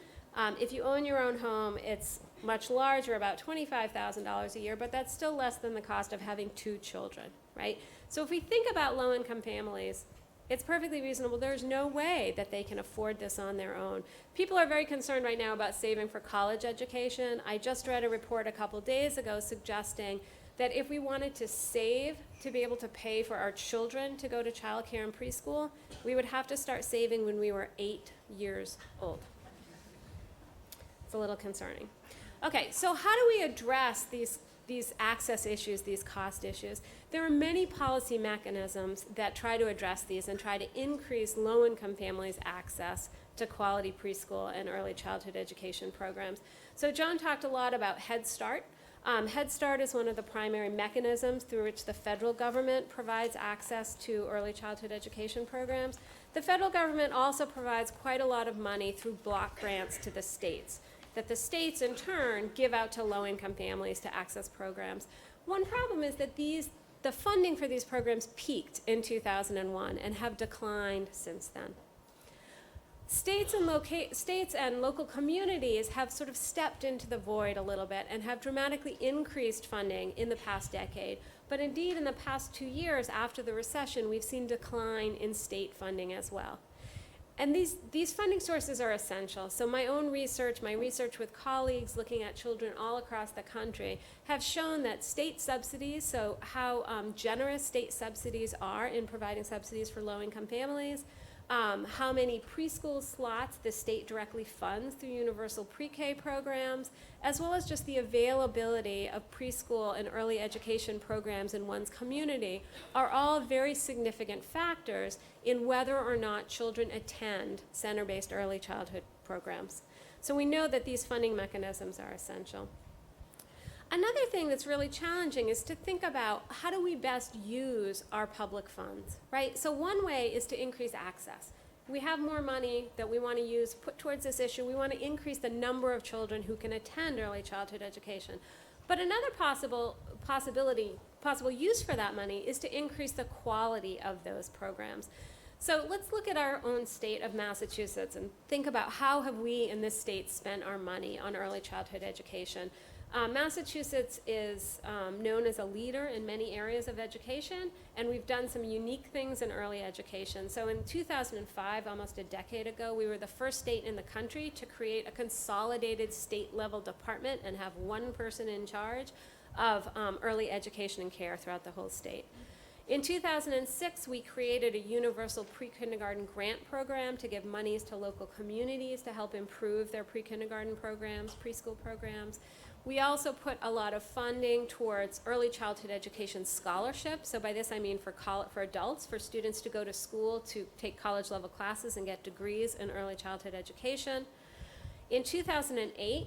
If you own your own home, it's much larger, about $25,000 a year, but that's still less than the cost of having 2 children, right? So if we think about low-income families, it's perfectly reasonable. There's no way that they can afford this on their own. People are very concerned right now about saving for college education. I just read a report a couple days ago suggesting that if we wanted to save to be able to pay for our children to go to childcare and preschool, we would have to start saving when we were 8 years old. It's a little concerning. Okay, so how do we address these access issues, these cost issues? There are many policy mechanisms that try to address these and try to increase low-income families' access to quality preschool and early childhood education programs. So Joan talked a lot about Head Start. Head Start is one of the primary mechanisms through which the federal government provides access to early childhood education programs. The federal government also provides quite a lot of money through block grants to the states, that the states in turn give out to low-income families to access programs. One problem is that the funding for these programs peaked in 2001 and have declined since then. States and local communities have sort of stepped into the void a little bit and have dramatically increased funding in the past decade. But indeed, in the past 2 years after the recession, we've seen decline in state funding as well. And these funding sources are essential. So my own research, my research with colleagues looking at children all across the country, have shown that state subsidies, so how generous state subsidies are in providing subsidies for low-income families, how many preschool slots the state directly funds through universal pre-K programs, as well as just the availability of preschool and early education programs in one's community, are all very significant factors in whether or not children attend center-based early childhood programs. So we know that these funding mechanisms are essential. Another thing that's really challenging is to think about, how do we best use our public funds, right? So one way is to increase access. We have more money that we want to use, put towards this issue. We want to increase the number of children who can attend early childhood education. But another possible use for that money is to increase the quality of those programs. So let's look at our own state of Massachusetts and think about, how have we in this state spent our money on early childhood education. Massachusetts is known as a leader in many areas of education, and we've done some unique things in early education. So in 2005, almost a decade ago, we were the first state in the country to create a consolidated state-level department and have one person in charge of early education and care throughout the whole state. In 2006, we created a universal pre-kindergarten grant program to give monies to local communities to help improve their pre-kindergarten programs, preschool programs. We also put a lot of funding towards early childhood education scholarships. So by this I mean for adults, for students to go to school to take college-level classes and get degrees in early childhood education. In 2008,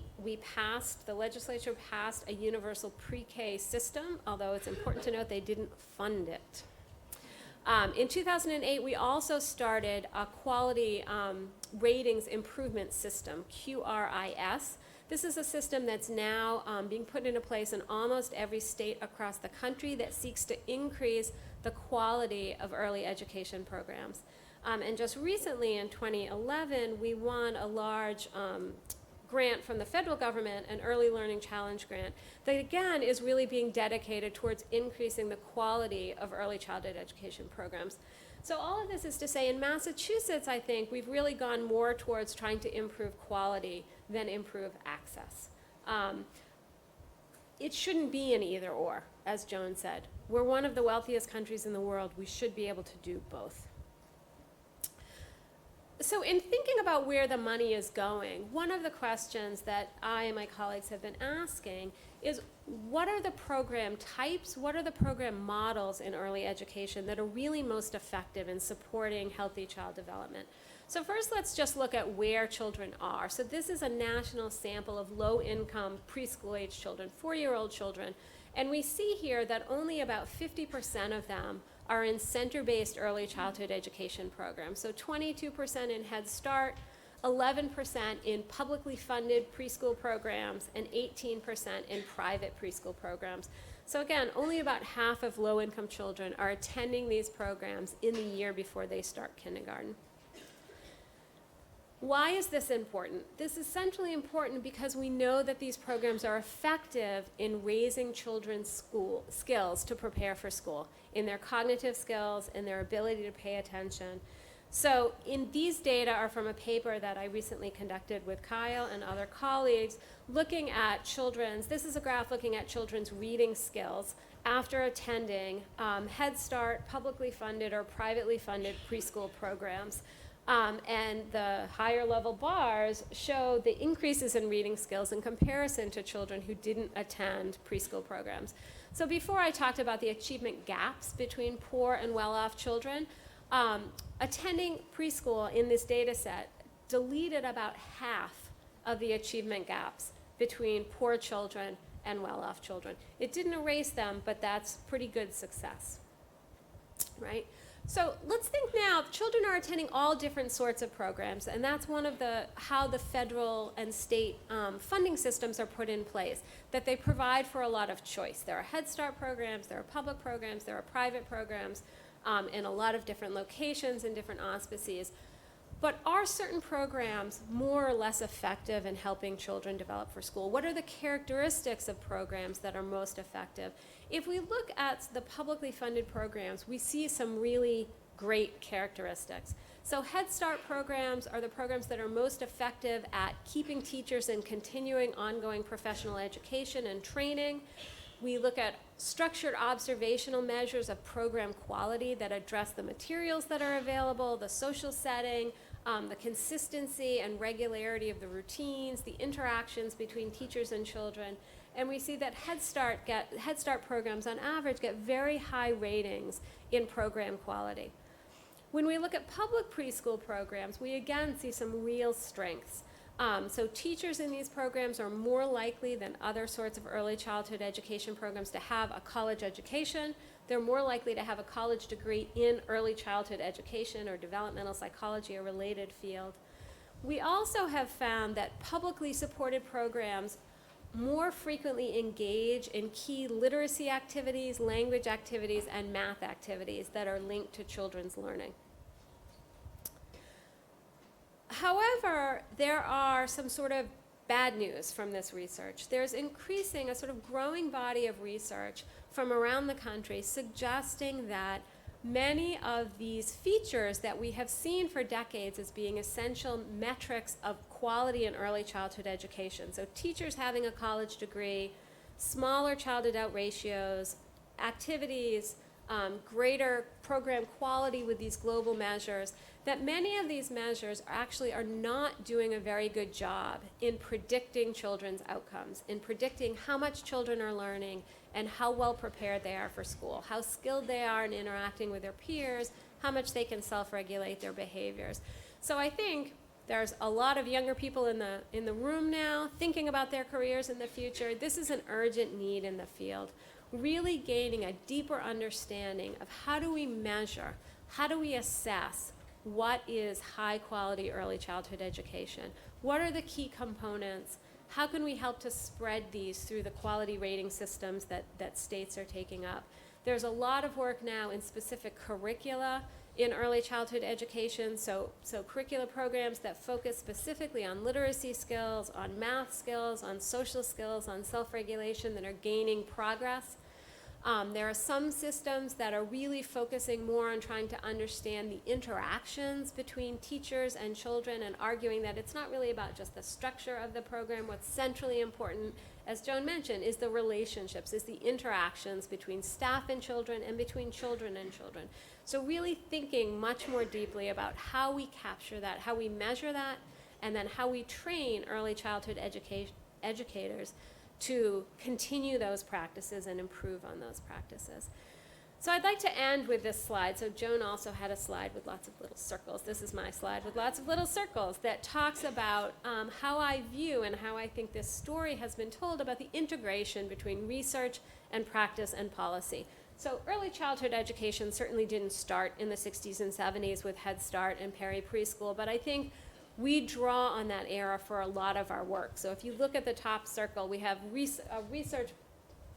the legislature passed a universal pre-K system, although it's important to note they didn't fund it. In 2008, we also started a quality ratings improvement system, QRIS. This is a system that's now being put into place in almost every state across the country that seeks to increase the quality of early education programs. And just recently in 2011, we won a large grant from the federal government, an Early Learning Challenge grant, that again is really being dedicated towards increasing the quality of early childhood education programs. So all of this is to say, in Massachusetts, I think we've really gone more towards trying to improve quality than improve access. It shouldn't be an either or, as Joan said. We're one of the wealthiest countries in the world. We should be able to do both. So in thinking about where the money is going, one of the questions that I and my colleagues have been asking is, what are the program types, what are the program models in early education that are really most effective in supporting healthy child development? So first, let's just look at where children are. So this is a national sample of low-income preschool-age children, 4-year-old children, and we see here that only about 50% of them are in center-based early childhood education programs. So 22% in Head Start, 11% in publicly funded preschool programs, and 18% in private preschool programs. So again, only about half of low-income children are attending these programs in the year before they start kindergarten. Why is this important? This is essentially important because we know that these programs are effective in raising children's skills to prepare for school, in their cognitive skills, in their ability to pay attention. So these data are from a paper that I recently conducted with Kyle and other colleagues looking at this is a graph looking at children's reading skills after attending Head Start, publicly funded or privately funded preschool programs. And the higher level bars show the increases in reading skills in comparison to children who didn't attend preschool programs. So before I talked about the achievement gaps between poor and well-off children, attending preschool in this data set deleted about half of the achievement gaps between poor children and well-off children. It didn't erase them, but that's pretty good success, right? So let's think now, children are attending all different sorts of programs, and that's one of how the federal and state funding systems are put in place, that they provide for a lot of choice. There are Head Start programs, there are public programs, there are private programs in a lot of different locations and different auspices. But are certain programs more or less effective in helping children develop for school? What are the characteristics of programs that are most effective? If we look at the publicly funded programs, we see some really great characteristics. So Head Start programs are the programs that are most effective at keeping teachers in continuing ongoing professional education and training. We look at structured observational measures of program quality that address the materials that are available, the social setting, the consistency and regularity of the routines, the interactions between teachers and children. And we see that Head Start programs on average get very high ratings in program quality. When we look at public preschool programs, we again see some real strengths. So teachers in these programs are more likely than other sorts of early childhood education programs to have a college education. They're more likely to have a college degree in early childhood education or developmental psychology, a related field. We also have found that publicly supported programs more frequently engage in key literacy activities, language activities, and math activities that are linked to children's learning. However, there are some sort of bad news from this research. There's increasing, a sort of growing body of research from around the country suggesting that many of these features that we have seen for decades as being essential metrics of quality in early childhood education, so teachers having a college degree, smaller child-adult ratios, activities, greater program quality with these global measures, that many of these measures actually are not doing a very good job in predicting children's outcomes, in predicting how much children are learning and how well prepared they are for school, how skilled they are in interacting with their peers, how much they can self-regulate their behaviors. So I think there's a lot of younger people in the room now thinking about their careers in the future. This is an urgent need in the field. Really gaining a deeper understanding of how do we measure, how do we assess what is high quality early childhood education? What are the key components? How can we help to spread these through the quality rating systems that states are taking up? There's a lot of work now in specific curricula in early childhood education, so curricula programs that focus specifically on literacy skills, on math skills, on social skills, on self-regulation that are gaining progress. There are some systems that are really focusing more on trying to understand the interactions between teachers and children and arguing that it's not really about just the structure of the program. What's centrally important, as Joan mentioned, is the relationships, is the interactions between staff and children and between children and children. So really thinking much more deeply about how we capture that, how we measure that, and then how we train early childhood educators to continue those practices and improve on those practices. So I'd like to end with this slide. So Joan also had a slide with lots of little circles. This is my slide with lots of little circles that talks about how I view and how I think this story has been told about the integration between research and practice and policy. So early childhood education certainly didn't start in the 60s and 70s with Head Start and Perry Preschool, but I think we draw on that era for a lot of our work. So if you look at the top circle, we have a research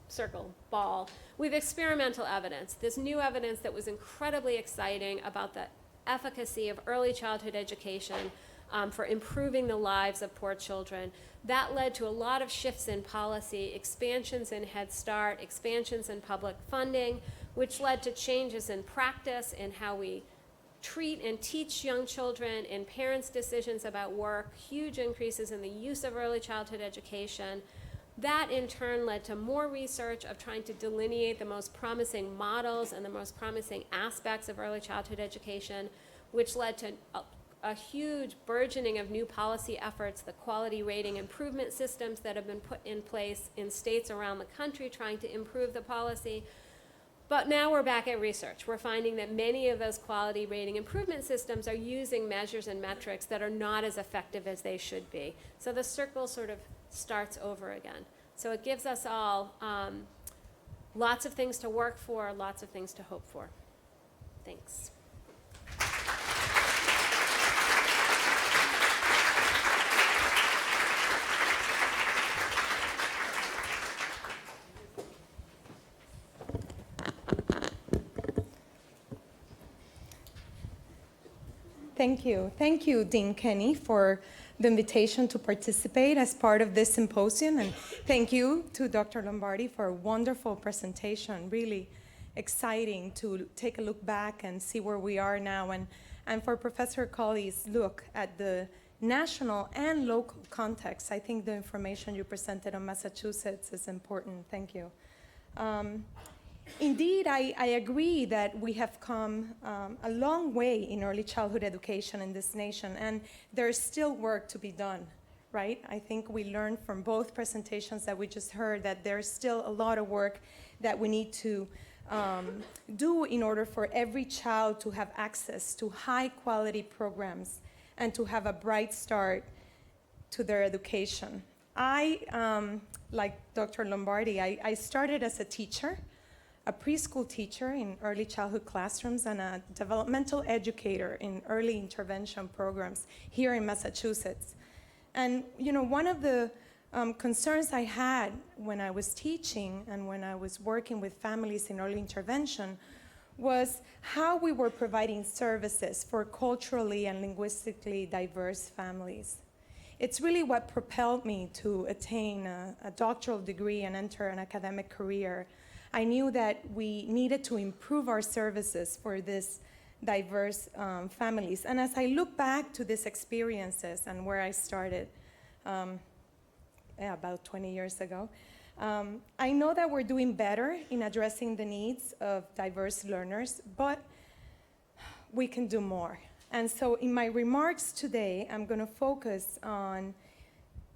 circle ball with experimental evidence, this new evidence that was incredibly exciting about the efficacy of early childhood education for improving the lives of poor children. That led to a lot of shifts in policy, expansions in Head Start, expansions in public funding, which led to changes in practice in how we treat and teach young children, in parents' decisions about work, huge increases in the use of early childhood education. That in turn led to more research of trying to delineate the most promising models and the most promising aspects of early childhood education, which led to a huge burgeoning of new policy efforts, the quality rating improvement systems that have been put in place in states around the country trying to improve the policy. But now we're back at research. We're finding that many of those quality rating improvement systems are using measures and metrics that are not as effective as they should be. So the circle sort of starts over again. So it gives us all lots of things to work for, lots of things to hope for. Thanks.
Thank you. Thank you, Dean Kenny, for the invitation to participate as part of this symposium. And thank you to Dr. Lombardi for a wonderful presentation. Really exciting to take a look back and see where we are now. And for Professor Colley's look at the national and local context. I think the information you presented on Massachusetts is important. Thank you. Indeed, I agree that we have come a long way in early childhood education in this nation, and there's still work to be done, right? I think we learned from both presentations that we just heard that there's still a lot of work that we need to do in order for every child to have access to high-quality programs and to have a bright start to their education. Like Dr. Lombardi, I started as a teacher, a preschool teacher in early childhood classrooms and a developmental educator in early intervention programs here in Massachusetts. And one of the concerns I had when I was teaching and when I was working with families in early intervention was how we were providing services for culturally and linguistically diverse families. it's really what propelled me to attain a doctoral degree and enter an academic career. I knew that we needed to improve our services for this diverse families. And as I look back to these experiences and where I started, about 20 years ago, I know that we're doing better in addressing the needs of diverse learners, but we can do more. And so in my remarks today, I'm going to focus on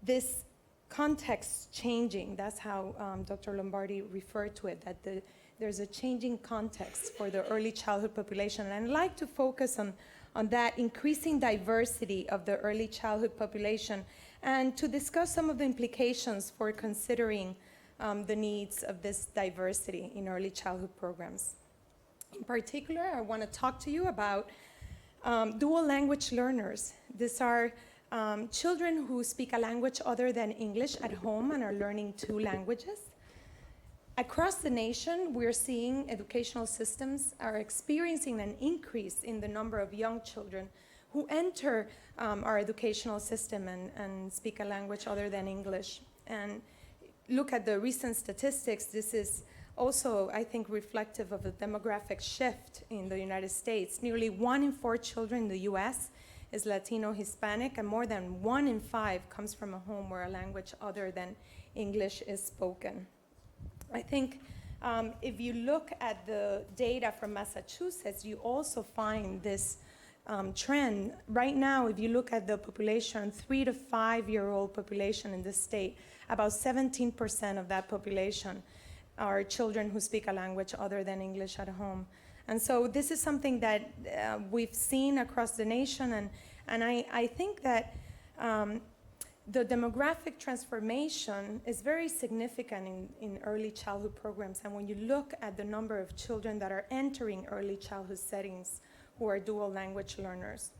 this context changing. That's how Dr. Lombardi referred to it, that there's a changing context for the early childhood population. And I'd like to focus on that increasing diversity of the early childhood population and to discuss some of the implications for considering the needs of this diversity in early childhood programs. In particular, I want to talk to you about dual language learners. These are children who speak a language other than English at home and are learning 2 languages. Across the nation, we're seeing educational systems are experiencing an increase in the number of young children who enter our educational system and speak a language other than English. And look at the recent statistics. This is also, I think, reflective of a demographic shift in the United States. Nearly 1 in 4 children in the US is Latino Hispanic, and more than 1 in 5 comes from a home where a language other than English is spoken. I think if you look at the data from Massachusetts, you also find this trend. Right now, if you look at the population, 3 to 5-year-old population in the state, about 17% of that population are children who speak a language other than English at home. And so this is something that we've seen across the nation, and I think that the demographic transformation is very significant in early childhood programs. And when you look at the number of children that are entering early childhood settings who are dual language learners.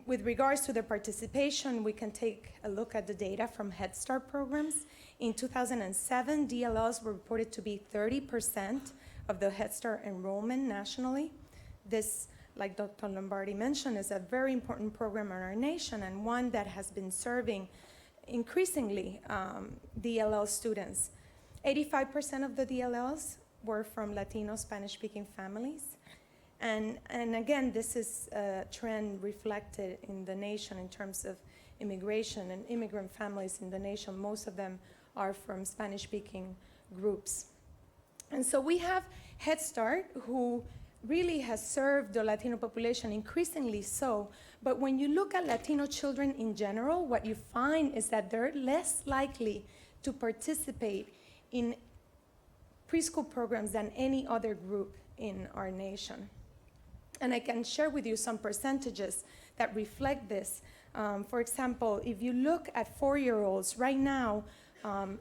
With regards to their participation, we can take a look at the data from Head Start programs. In 2007, DLLs were reported to be 30% of the Head Start enrollment nationally. This, like Dr. Lombardi mentioned, is a very important program in our nation and one that has been serving increasingly DLL students. 85% of the DLLs were from Latino Spanish-speaking families. And again, this is a trend reflected in the nation in terms of immigration and immigrant families in the nation. Most of them are from Spanish-speaking groups. And so we have Head Start, who really has served the Latino population, increasingly so. But when you look at Latino children in general, what you find is that they're less likely to participate in preschool programs than any other group in our nation. And I can share with you some percentages that reflect this. For example, if you look at 4-year-olds, right now,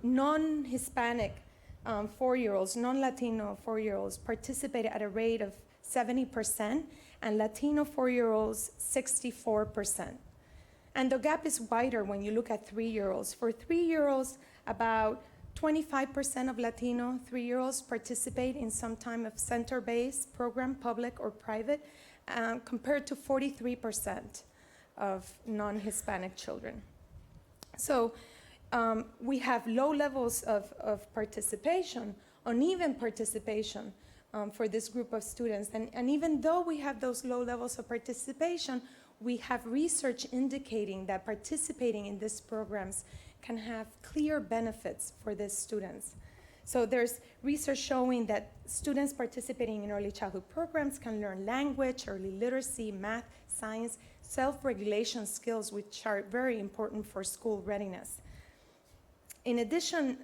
non-Hispanic 4-year-olds, non-Latino 4-year-olds participate at a rate of 70%, and Latino 4-year-olds, 64%. And the gap is wider when you look at 3-year-olds. For 3-year-olds, about 25% of Latino 3-year-olds participate in some time of center-based program, public or private, compared to 43% of non-Hispanic children. So we have low levels of participation, uneven participation for this group of students. And even though we have those low levels of participation, we have research indicating that participating in these programs can have clear benefits for these students. So there's research showing that students participating in early childhood programs can learn language, early literacy, math, science, self-regulation skills, which are very important for school readiness. In addition,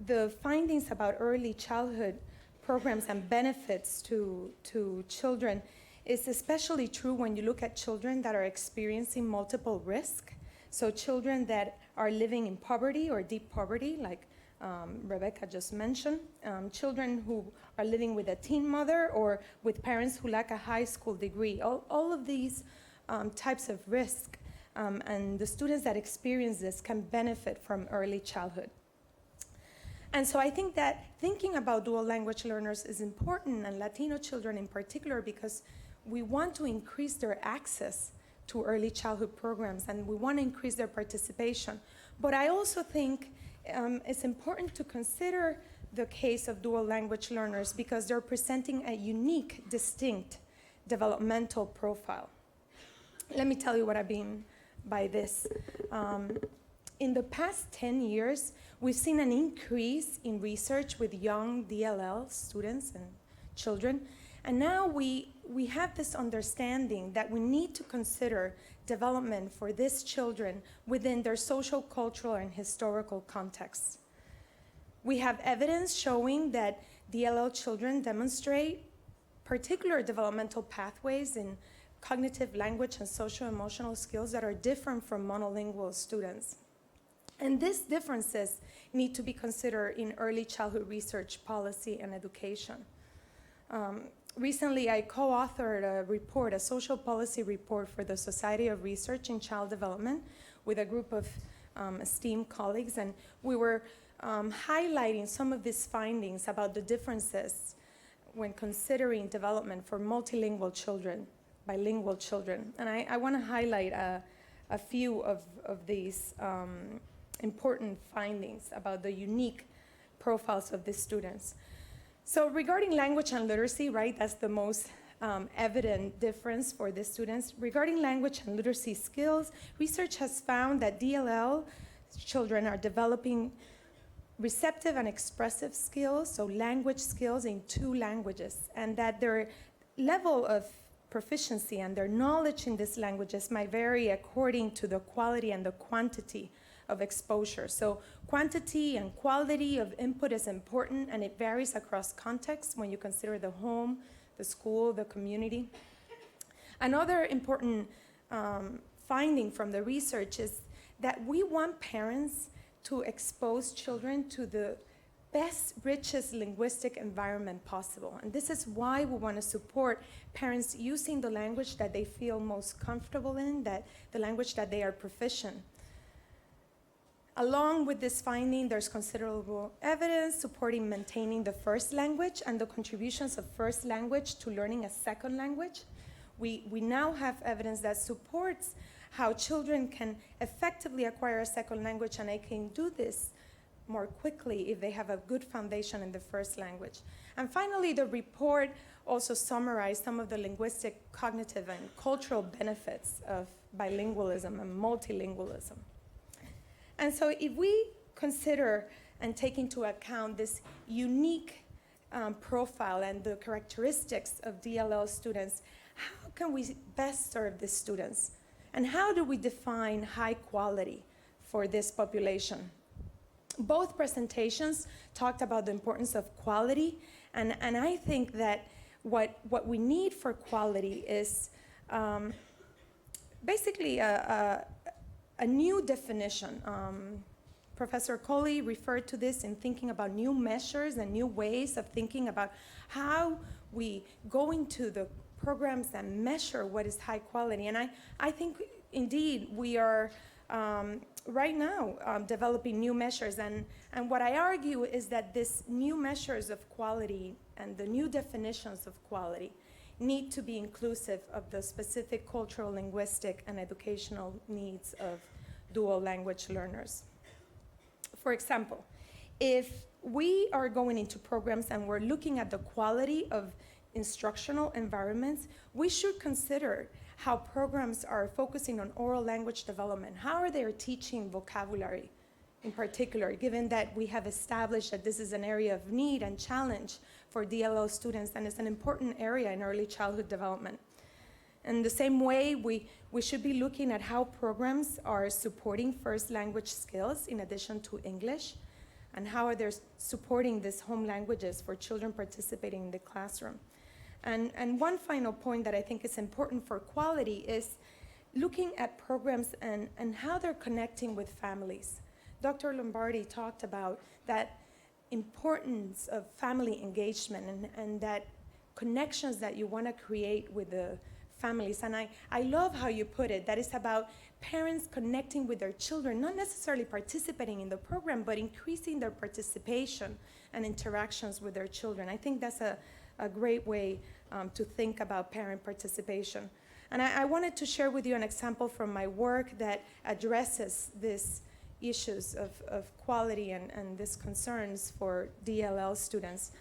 the findings about early childhood programs and benefits to children is especially true when you look at children that are experiencing multiple risk. So children that are living in poverty or deep poverty, like Rebecca just mentioned, children who are living with a teen mother or with parents who lack a high school degree. All of these types of risk and the students that experience this can benefit from early childhood. And so I think that thinking about dual language learners is important, and Latino children in particular, because we want to increase their access to early childhood programs, and we want to increase their participation. But I also think it's important to consider the case of dual language learners because they're presenting a unique, distinct developmental profile. Let me tell you what I mean by this. In the past 10 years, we've seen an increase in research with young DLL students and children. And now we have this understanding that we need to consider development for these children within their social, cultural, and historical context. We have evidence showing that DLL children demonstrate particular developmental pathways in cognitive, language, and social-emotional skills that are different from monolingual students. And these differences need to be considered in early childhood research policy and education. Recently, I co-authored a report, a social policy report for the Society of Research in Child Development with a group of esteemed colleagues, and we were highlighting some of these findings about the differences when considering development for multilingual children, bilingual children. And I want to highlight a few of these important findings about the unique profiles of these students. So regarding language and literacy, right, that's the most evident difference for these students. Regarding language and literacy skills, research has found that DLL children are developing receptive and expressive skills, so language skills in 2 languages, and that their level of proficiency and their knowledge in these languages might vary according to the quality and the quantity of exposure. So quantity and quality of input is important, and it varies across contexts when you consider the home, the school, the community. Another important finding from the research is that we want parents to expose children to the best, richest linguistic environment possible. And this is why we want to support parents using the language that they feel most comfortable in, that the language that they are proficient. Along with this finding, there's considerable evidence supporting maintaining the first language and the contributions of first language to learning a second language. We now have evidence that supports how children can effectively acquire a second language, and they can do this more quickly if they have a good foundation in the first language. And finally, the report also summarized some of the linguistic, cognitive, and cultural benefits of bilingualism and multilingualism. And so if we consider and take into account this unique profile and the characteristics of DLL students, how can we best serve these students? And how do we define high quality for this population? Both presentations talked about the importance of quality, and I think that what we need for quality is basically a new definition. Professor Coley referred to this in thinking about new measures and new ways of thinking about how we go into the programs and measure what is high quality. And I think, indeed, we are right now developing new measures. And what I argue is that these new measures of quality and the new definitions of quality need to be inclusive of the specific cultural, linguistic, and educational needs of dual language learners. For example, if we are going into programs and we're looking at the quality of instructional environments, we should consider how programs are focusing on oral language development. How are they teaching vocabulary in particular, given that we have established that this is an area of need and challenge for DLL students, and it's an important area in early childhood development. In the same way, we should be looking at how programs are supporting first language skills in addition to English, and how are they supporting these home languages for children participating in the classroom. And one final point that I think is important for quality is looking at programs and how they're connecting with families. Dr. Lombardi talked about that importance of family engagement and that connections that you want to create with the families. And I love how you put it, that it's about parents connecting with their children, not necessarily participating in the program, but increasing their participation and interactions with their children. I think that's a great way to think about parent participation. And I wanted to share with you an example from my work that addresses these issues of quality and these concerns for DLL students.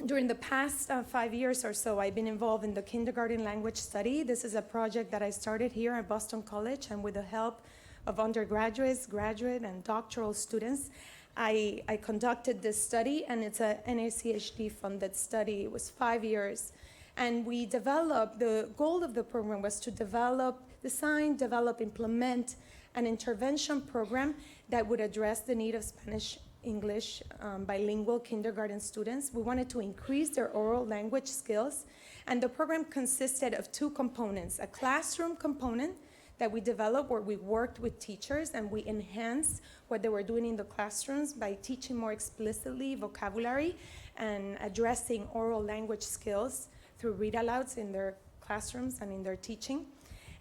During the past 5 years or so, I've been involved in the kindergarten language study. This is a project that I started here at Boston College, and with the help of undergraduates, graduate, and doctoral students, I conducted this study, and it's a NACHD-funded study. It was 5 years. And we developed, the goal of the program was to design, develop, implement an intervention program that would address the need of Spanish-English bilingual kindergarten students. We wanted to increase their oral language skills, and the program consisted of 2 components: a classroom component that we developed where we worked with teachers and we enhanced what they were doing in the classrooms by teaching more explicitly vocabulary and addressing oral language skills through read-alouds in their classrooms and in their teaching.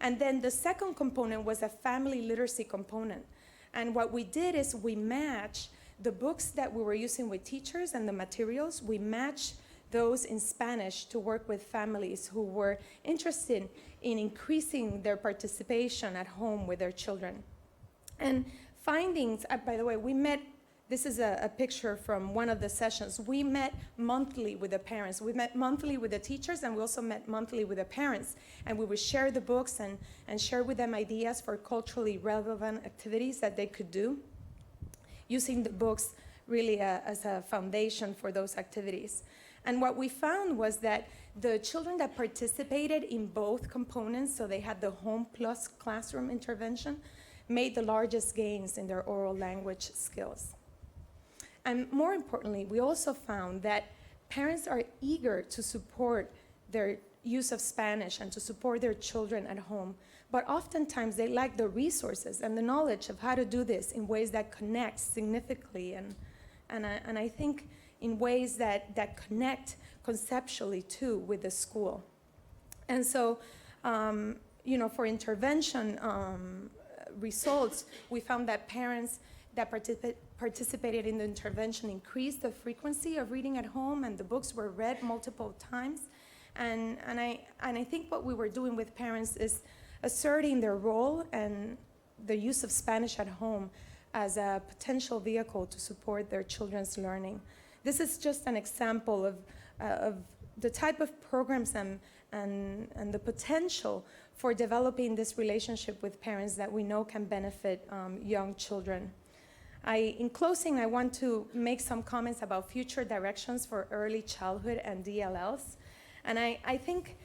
And then the second component was a family literacy component. And what we did is we matched the books that we were using with teachers and the materials, we matched those in Spanish to work with families who were interested in increasing their participation at home with their children. And findings, by the way, we met, this is a picture from one of the sessions. We met monthly with the parents. We met monthly with the teachers, and we also met monthly with the parents. And we would share the books and share with them ideas for culturally relevant activities that they could do, using the books really as a foundation for those activities. And what we found was that the children that participated in both components, so they had the home plus classroom intervention, made the largest gains in their oral language skills. And more importantly, we also found that parents are eager to support their use of Spanish and to support their children at home, but oftentimes they lack the resources and the knowledge of how to do this in ways that connect significantly and I think in ways that connect conceptually too with the school. And so, for intervention results, we found that parents that participated in the intervention increased the frequency of reading at home, and the books were read multiple times. And I think what we were doing with parents is asserting their role and the use of Spanish at home as a potential vehicle to support their children's learning. This is just an example of the type of programs and the potential for developing this relationship with parents that we know can benefit young children. In closing, I want to make some comments about future directions for early childhood and DLLs. And I think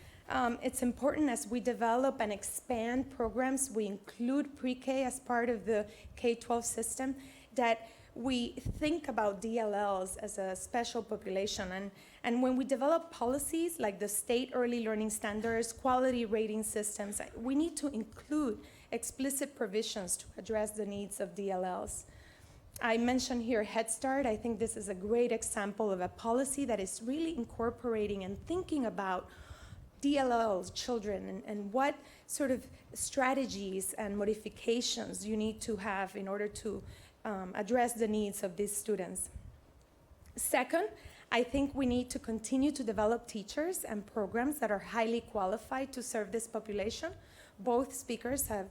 it's important as we develop and expand programs, we include pre-K as part of the K-12 system, that we think about DLLs as a special population. And when we develop policies like the state early learning standards, quality rating systems, we need to include explicit provisions to address the needs of DLLs. I mentioned here Head Start. I think this is a great example of a policy that is really incorporating and thinking about DLL children and what sort of strategies and modifications you need to have in order to address the needs of these students. Second, I think we need to continue to develop teachers and programs that are highly qualified to serve this population. Both speakers have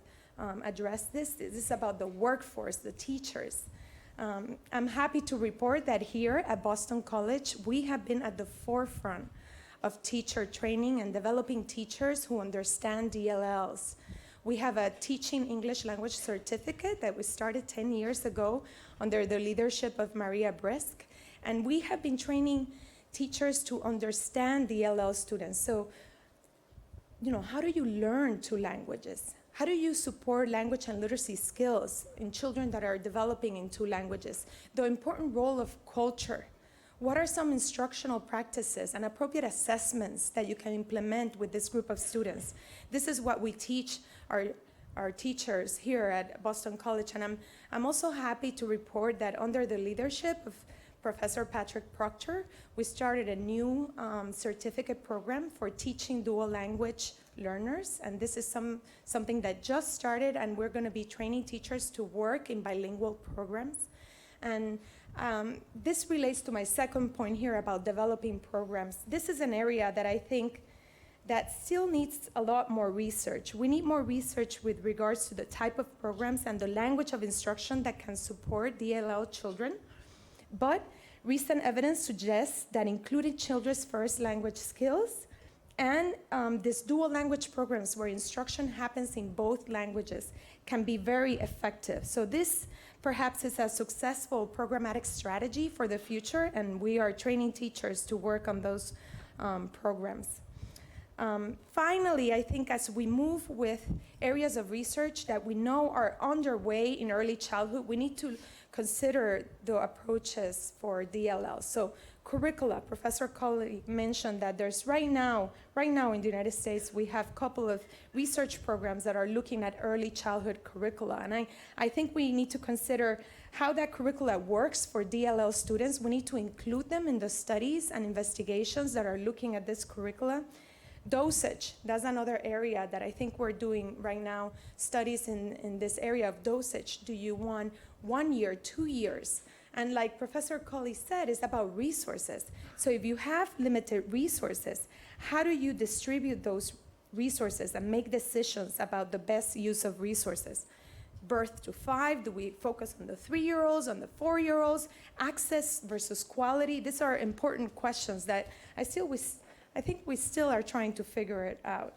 addressed this. This is about the workforce, the teachers. I'm happy to report that here at Boston College, we have been at the forefront of teacher training and developing teachers who understand DLLs. We have a teaching English language certificate that we started 10 years ago under the leadership of Maria Brisk, and we have been training teachers to understand DLL students. So, how do you learn 2 languages? How do you support language and literacy skills in children that are developing in 2 languages? The important role of culture. What are some instructional practices and appropriate assessments that you can implement with this group of students? This is what we teach our teachers here at Boston College, and I'm also happy to report that under the leadership of Professor Patrick Proctor, we started a new certificate program for teaching dual language learners, and this is something that just started, and we're going to be training teachers to work in bilingual programs. And this relates to my second point here about developing programs. This is an area that I think that still needs a lot more research. We need more research with regards to the type of programs and the language of instruction that can support DLL children. But recent evidence suggests that including children's first language skills and these dual language programs where instruction happens in both languages can be very effective. So this perhaps is a successful programmatic strategy for the future, and we are training teachers to work on those programs. Finally, I think as we move with areas of research that we know are underway in early childhood, we need to consider the approaches for DLL. So curricula, Professor Colley mentioned that there's right now in the United States, we have a couple of research programs that are looking at early childhood curricula. And I think we need to consider how that curricula works for DLL students. We need to include them in the studies and investigations that are looking at this curricula. Dosage, that's another area that I think we're doing right now, studies in this area of dosage. Do you want 1 year, 2 years? And like Professor Colley said, it's about resources. So if you have limited resources, how do you distribute those resources and make decisions about the best use of resources? Birth to 5, do we focus on the 3-year-olds, on the 4-year-olds? Access versus quality, these are important questions that I think we still are trying to figure it out.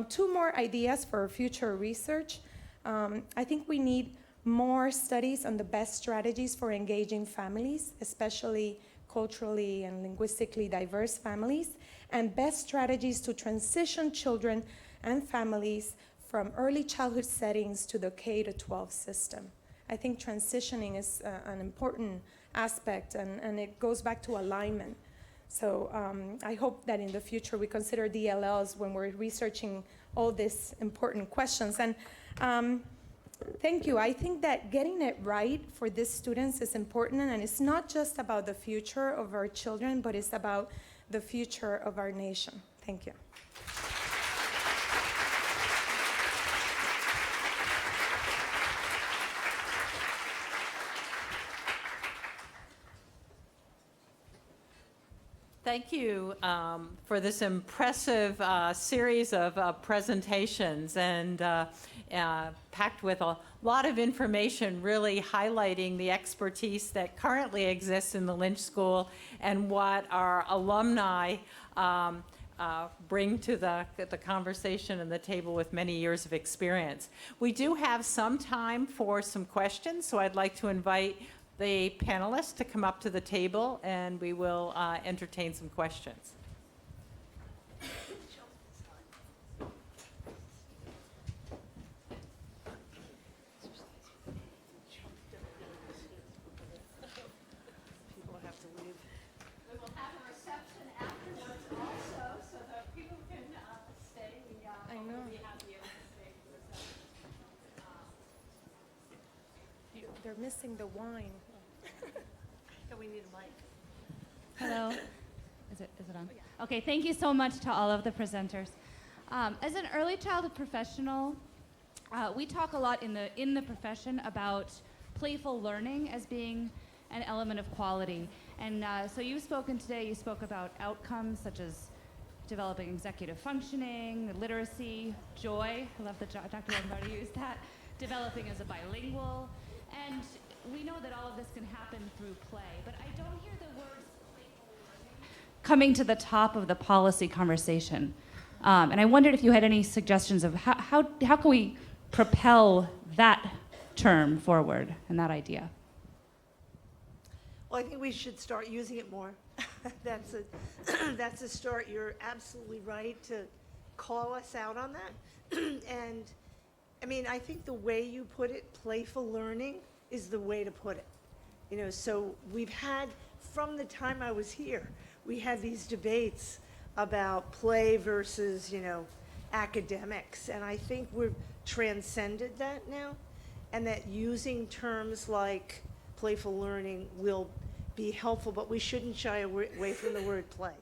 2 more ideas for future research. I think we need more studies on the best strategies for engaging families, especially culturally and linguistically diverse families, and best strategies to transition children and families from early childhood settings to the K-12 system. I think transitioning is an important aspect, and it goes back to alignment. So I hope that in the future we consider DLLs when we're researching all these important questions. And thank you. I think that getting it right for these students is important, and it's not just about the future of our children, but it's about the future of our nation. Thank you.
Thank you for this impressive series of presentations, and packed with a lot of information, really highlighting the expertise that currently exists in the Lynch School and what our alumni bring to the conversation and the table with many years of experience. We do have some time for some questions, so I'd like to invite the panelists to come up to the table, and we will entertain some questions.
People have to leave.
We will have a reception afterwards also, so that people can stay.
I know.
We have the stay for the reception.
They're missing the wine.
We need a mic.
Hello. Is it on? Okay, thank you so much to all of the presenters. As an early childhood professional, we talk a lot in the profession about playful learning as being an element of quality. And so you've spoken today, you spoke about outcomes such as developing executive functioning, literacy, joy. I love that Dr. Lombardi used that. Developing as a bilingual. And we know that all of this can happen through play, but I don't hear the words playful learning coming to the top of the policy conversation. And I wondered if you had any suggestions of how can we propel that term forward and that idea?
Well, I think we should start using it more. That's a start. You're absolutely right to call us out on that. And I mean, I think the way you put it, playful learning, is the way to put it. You know, so we've had, from the time I was here, we had these debates about play versus, academics. And I think we've transcended that now, and that using terms like playful learning will be helpful, but we shouldn't shy away from the word play.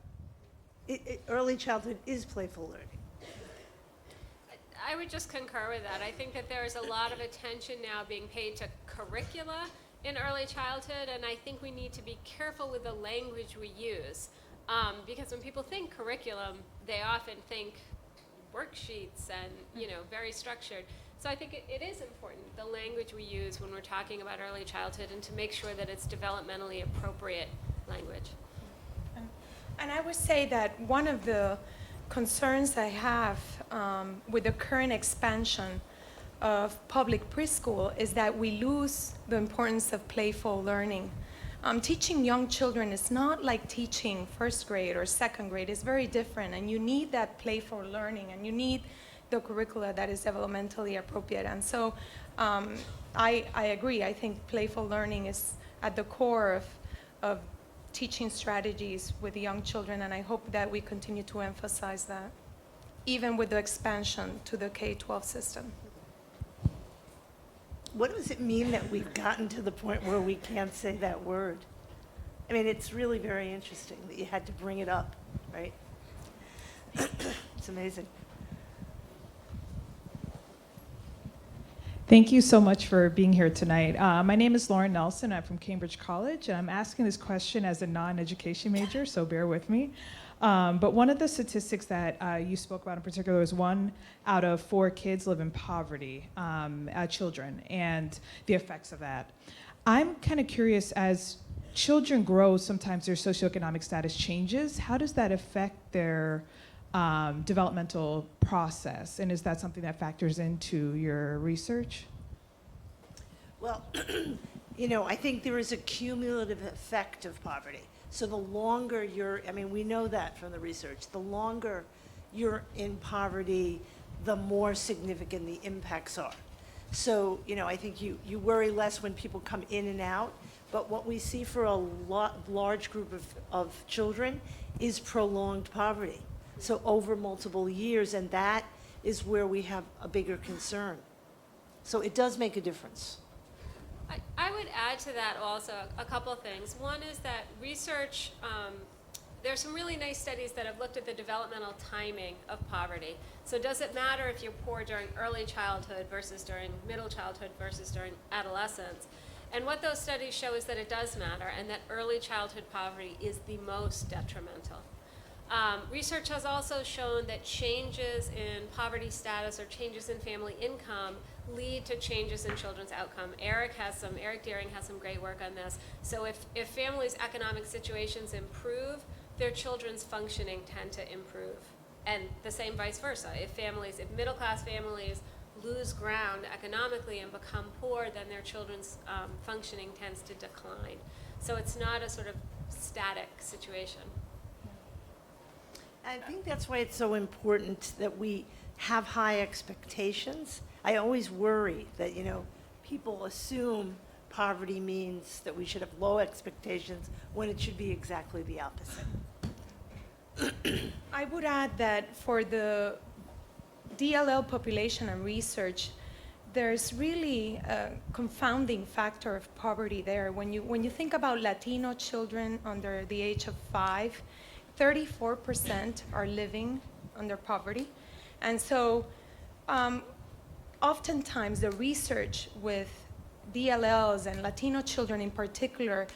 Early childhood is playful learning.
I would just concur with that. I think that there is a lot of attention now being paid to curricula in early childhood, and I think we need to be careful with the language we use. Because when people think curriculum, they often think worksheets and, very structured. So I think it is important, the language we use when we're talking about early childhood, and to make sure that it's developmentally appropriate language.
And I would say that one of the concerns I have with the current expansion of public preschool is that we lose the importance of playful learning. Teaching young children is not like teaching first grade or second grade. It's very different, and you need that playful learning, and you need the curricula that is developmentally appropriate. And so I agree. I think playful learning is at the core of teaching strategies with young children, and I hope that we continue to emphasize that, even with the expansion to the K-12 system.
What does it mean that we've gotten to the point where we can't say that word? I mean, it's really very interesting that you had to bring it up, right? It's amazing.
Thank you so much for being here tonight. My name is Lauren Nelson. I'm from Cambridge College, and I'm asking this question as a non-education major, so bear with me. But one of the statistics that you spoke about in particular was 1 out of 4 kids live in poverty, children, and the effects of that. I'm kind of curious, as children grow, sometimes their socioeconomic status changes. How does that affect their developmental process? And is that something that factors into your research?
Well, I think there is a cumulative effect of poverty. So the longer we know that from the research, the longer you're in poverty, the more significant the impacts are. So, I think you worry less when people come in and out, but what we see for a large group of children is prolonged poverty. So over multiple years, and that is where we have a bigger concern. So it does make a difference.
I would add to that also a couple of things. One is that research, there's some really nice studies that have looked at the developmental timing of poverty. So does it matter if you're poor during early childhood versus during middle childhood versus during adolescence? And what those studies show is that it does matter, and that early childhood poverty is the most detrimental. Research has also shown that changes in poverty status or changes in family income lead to changes in children's outcome. Eric Deering has some great work on this. So if families' economic situations improve, their children's functioning tend to improve. And the same vice versa. If middle-class families lose ground economically and become poor, then their children's functioning tends to decline. So it's not a sort of static situation.
I think that's why it's so important that we have high expectations. I always worry that, people assume poverty means that we should have low expectations when it should be exactly the opposite.
I would add that for the DLL population and research, there's really a confounding factor of poverty there. When you think about Latino children under the age of 5, 34% are living under poverty. And so oftentimes the research with DLLs and Latino children in particular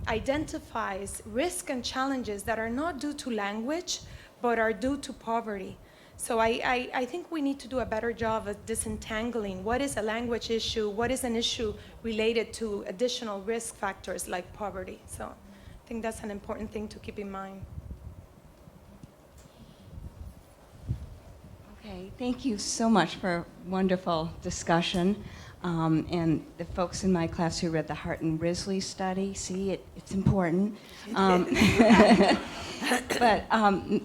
identifies risks and challenges that are not due to language, but are due to poverty. So I think we need to do a better job of disentangling what is a language issue, what is an issue related to additional risk factors like poverty. So I think that's an important thing to keep in mind.
Okay, thank you so much for a wonderful discussion. And the folks in my class who read the Hart and Risley study, it's important.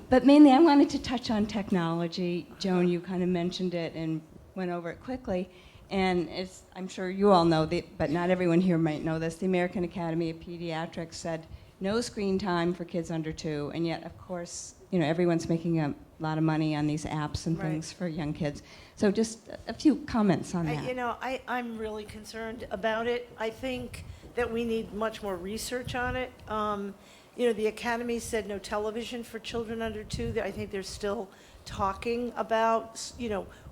But mainly I wanted to touch on technology. Joan, you kind of mentioned it and went over it quickly. And I'm sure you all know, but not everyone here might know this, the American Academy of Pediatrics said no screen time for kids under 2, and yet, of course, everyone's making a lot of money on these apps and things for young kids. So just a few comments on that.
I'm really concerned about it. I think that we need much more research on it. The Academy said no television for children under 2. I think they're still talking about,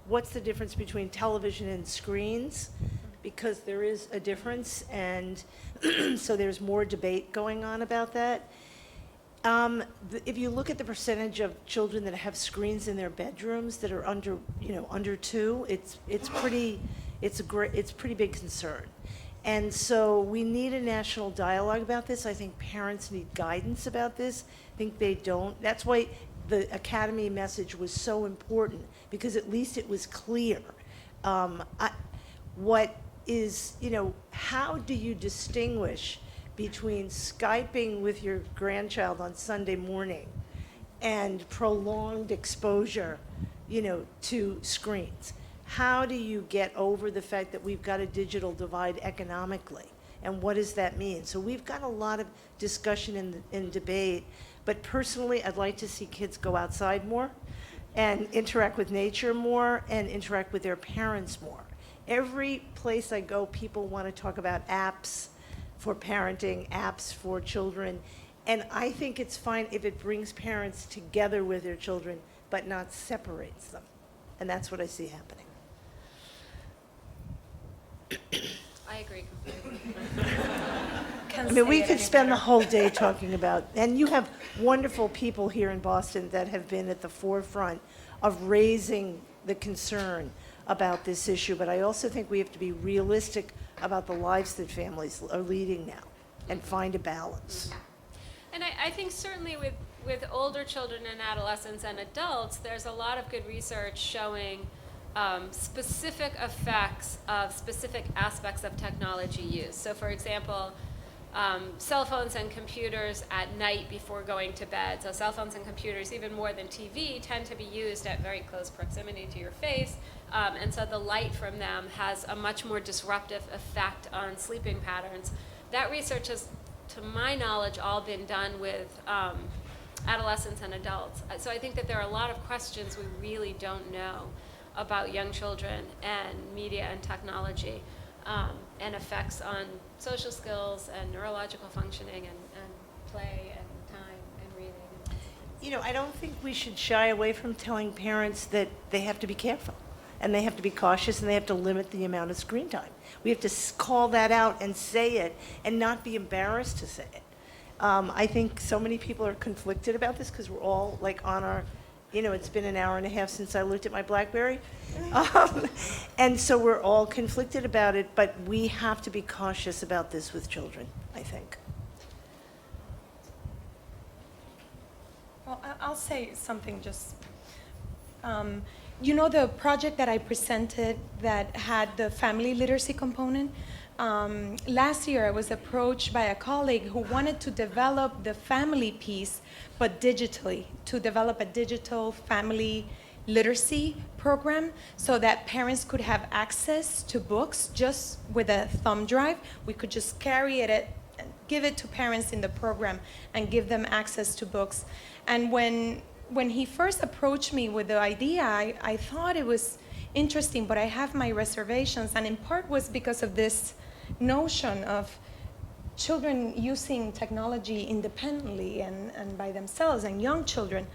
what's the difference between television and screens, because there is a difference, and so there's more debate going on about that. If you look at the percentage of children that have screens in their bedrooms that are under, under 2, it's pretty big concern. And so we need a national dialogue about this. I think parents need guidance about this. I think they don't. That's why the Academy message was so important, because at least it was clear. How do you distinguish between Skyping with your grandchild on Sunday morning and prolonged exposure, to screens? How do you get over the fact that we've got a digital divide economically? And what does that mean? So we've got a lot of discussion and debate, but personally, I'd like to see kids go outside more and interact with nature more and interact with their parents more. Every place I go, people want to talk about apps for parenting, apps for children, and I think it's fine if it brings parents together with their children, but not separates them. And that's what I see happening.
I agree completely.
I mean, we could spend the whole day talking about, and you have wonderful people here in Boston that have been at the forefront of raising the concern about this issue, but I also think we have to be realistic about the lives that families are leading now and find a balance.
And I think certainly with older children and adolescents and adults, there's a lot of good research showing specific effects of specific aspects of technology use. So for example, cell phones and computers at night before going to bed. So cell phones and computers, even more than TV, tend to be used at very close proximity to your face. And so the light from them has a much more disruptive effect on sleeping patterns. That research has, to my knowledge, all been done with adolescents and adults. So I think that there are a lot of questions we really don't know about young children and media and technology, and effects on social skills and neurological functioning and play and time and reading.
I don't think we should shy away from telling parents that they have to be careful and they have to be cautious and they have to limit the amount of screen time. We have to call that out and say it and not be embarrassed to say it. I think so many people are conflicted about this because we're all like on our, it's been an hour and a half since I looked at my BlackBerry. And so we're all conflicted about it, but we have to be cautious about this with children, I think.
Well, I'll say something just, the project that I presented that had the family literacy component, last year I was approached by a colleague who wanted to develop the family piece, but digitally, to develop a digital family literacy program so that parents could have access to books just with a thumb drive. We could just carry it, give it to parents in the program and give them access to books. And when he first approached me with the idea, I thought it was interesting, but I have my reservations, and in part was because of this notion of children using technology independently and by themselves, and young children.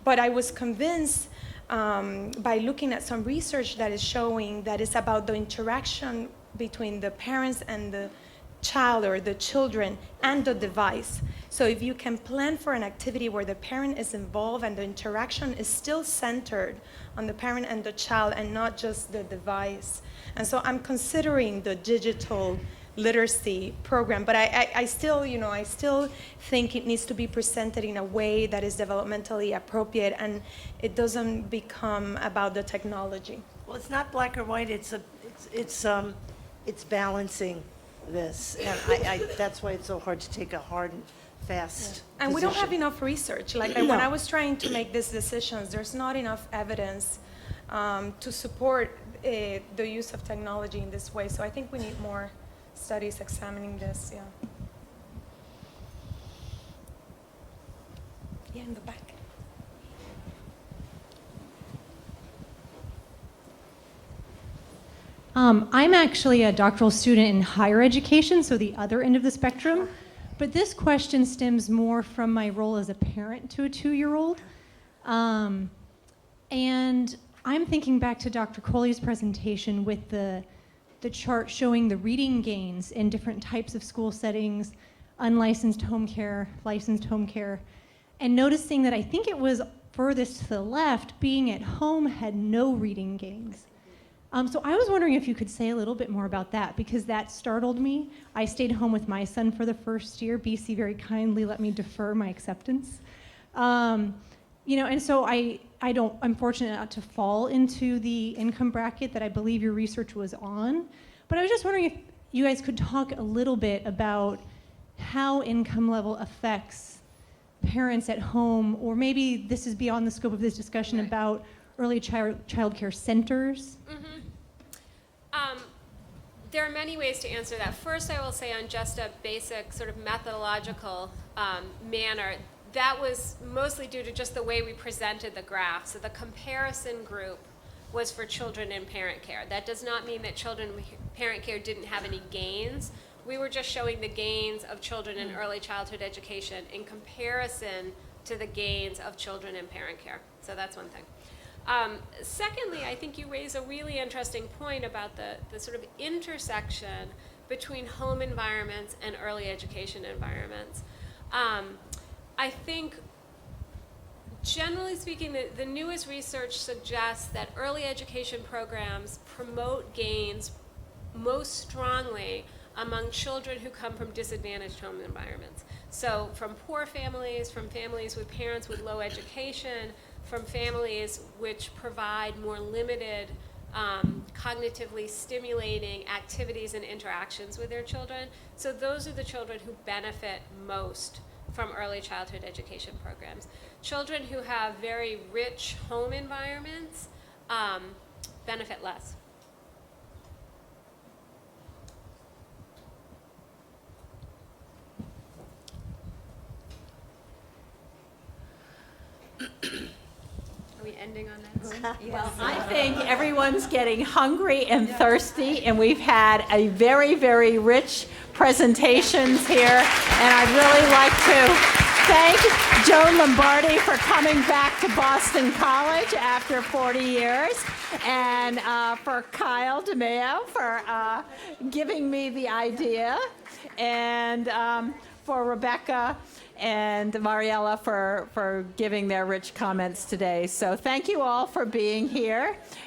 But I was convinced by looking at some research that is showing that it's about the interaction between the parents and the child or the children and the device. So if you can plan for an activity where the parent is involved and the interaction is still centered on the parent and the child and not just the device. And so I'm considering the digital literacy program, but I still think it needs to be presented in a way that is developmentally appropriate and it doesn't become about the technology.
Well, it's not black or white. It's balancing this, and that's why it's so hard to take a hard and fast.
Yeah. And we don't have
position.
enough research. Like when I was trying to make these decisions, there's not enough evidence to support the use of technology in this way. So I think we need more studies examining this. Yeah. Yeah, in the back.
I'm actually a doctoral student in higher education, so the other end of the spectrum. But this question stems more from my role as a parent to a 2-year-old. And I'm thinking back to Dr. Coley's presentation with the chart showing the reading gains in different types of school settings, unlicensed home care, licensed home care. and noticing that I think it was furthest to the left, being at home had no reading gains. So I was wondering if you could say a little bit more about that, because that startled me. I stayed home with my son for the first year. BC very kindly let me defer my acceptance. And so I'm fortunate not to fall into the income bracket that I believe your research was on. But I was just wondering if you guys could talk a little bit about how income level affects parents at home, or maybe this is beyond the scope of this discussion,
Right.
about early child care centers.
There are many ways to answer that. First, I will say on just a basic sort of methodological manner, that was mostly due to just the way we presented the graph. So the comparison group was for children in parent care. That does not mean that children in parent care didn't have any gains. We were just showing the gains of children in early childhood education in comparison to the gains of children in parent care. So that's one thing. Secondly, I think you raise a really interesting point about the sort of intersection between home environments and early education environments. I think, generally speaking, the newest research suggests that early education programs promote gains most strongly among children who come from disadvantaged home environments. So from poor families, from families with parents with low education, from families which provide more limited cognitively stimulating activities and interactions with their children. So those are the children who benefit most from early childhood education programs. Children who have very rich home environments benefit less. Are we ending on that?
Well, I think everyone's getting hungry and thirsty, and we've had a very, very rich presentations here, and I'd really like to thank Joan Lombardi for coming back to Boston College after 40 years, and for Kyle DeMeo for giving me the idea, and for Rebecca and Mariella for giving their rich comments today. So thank you all for being here.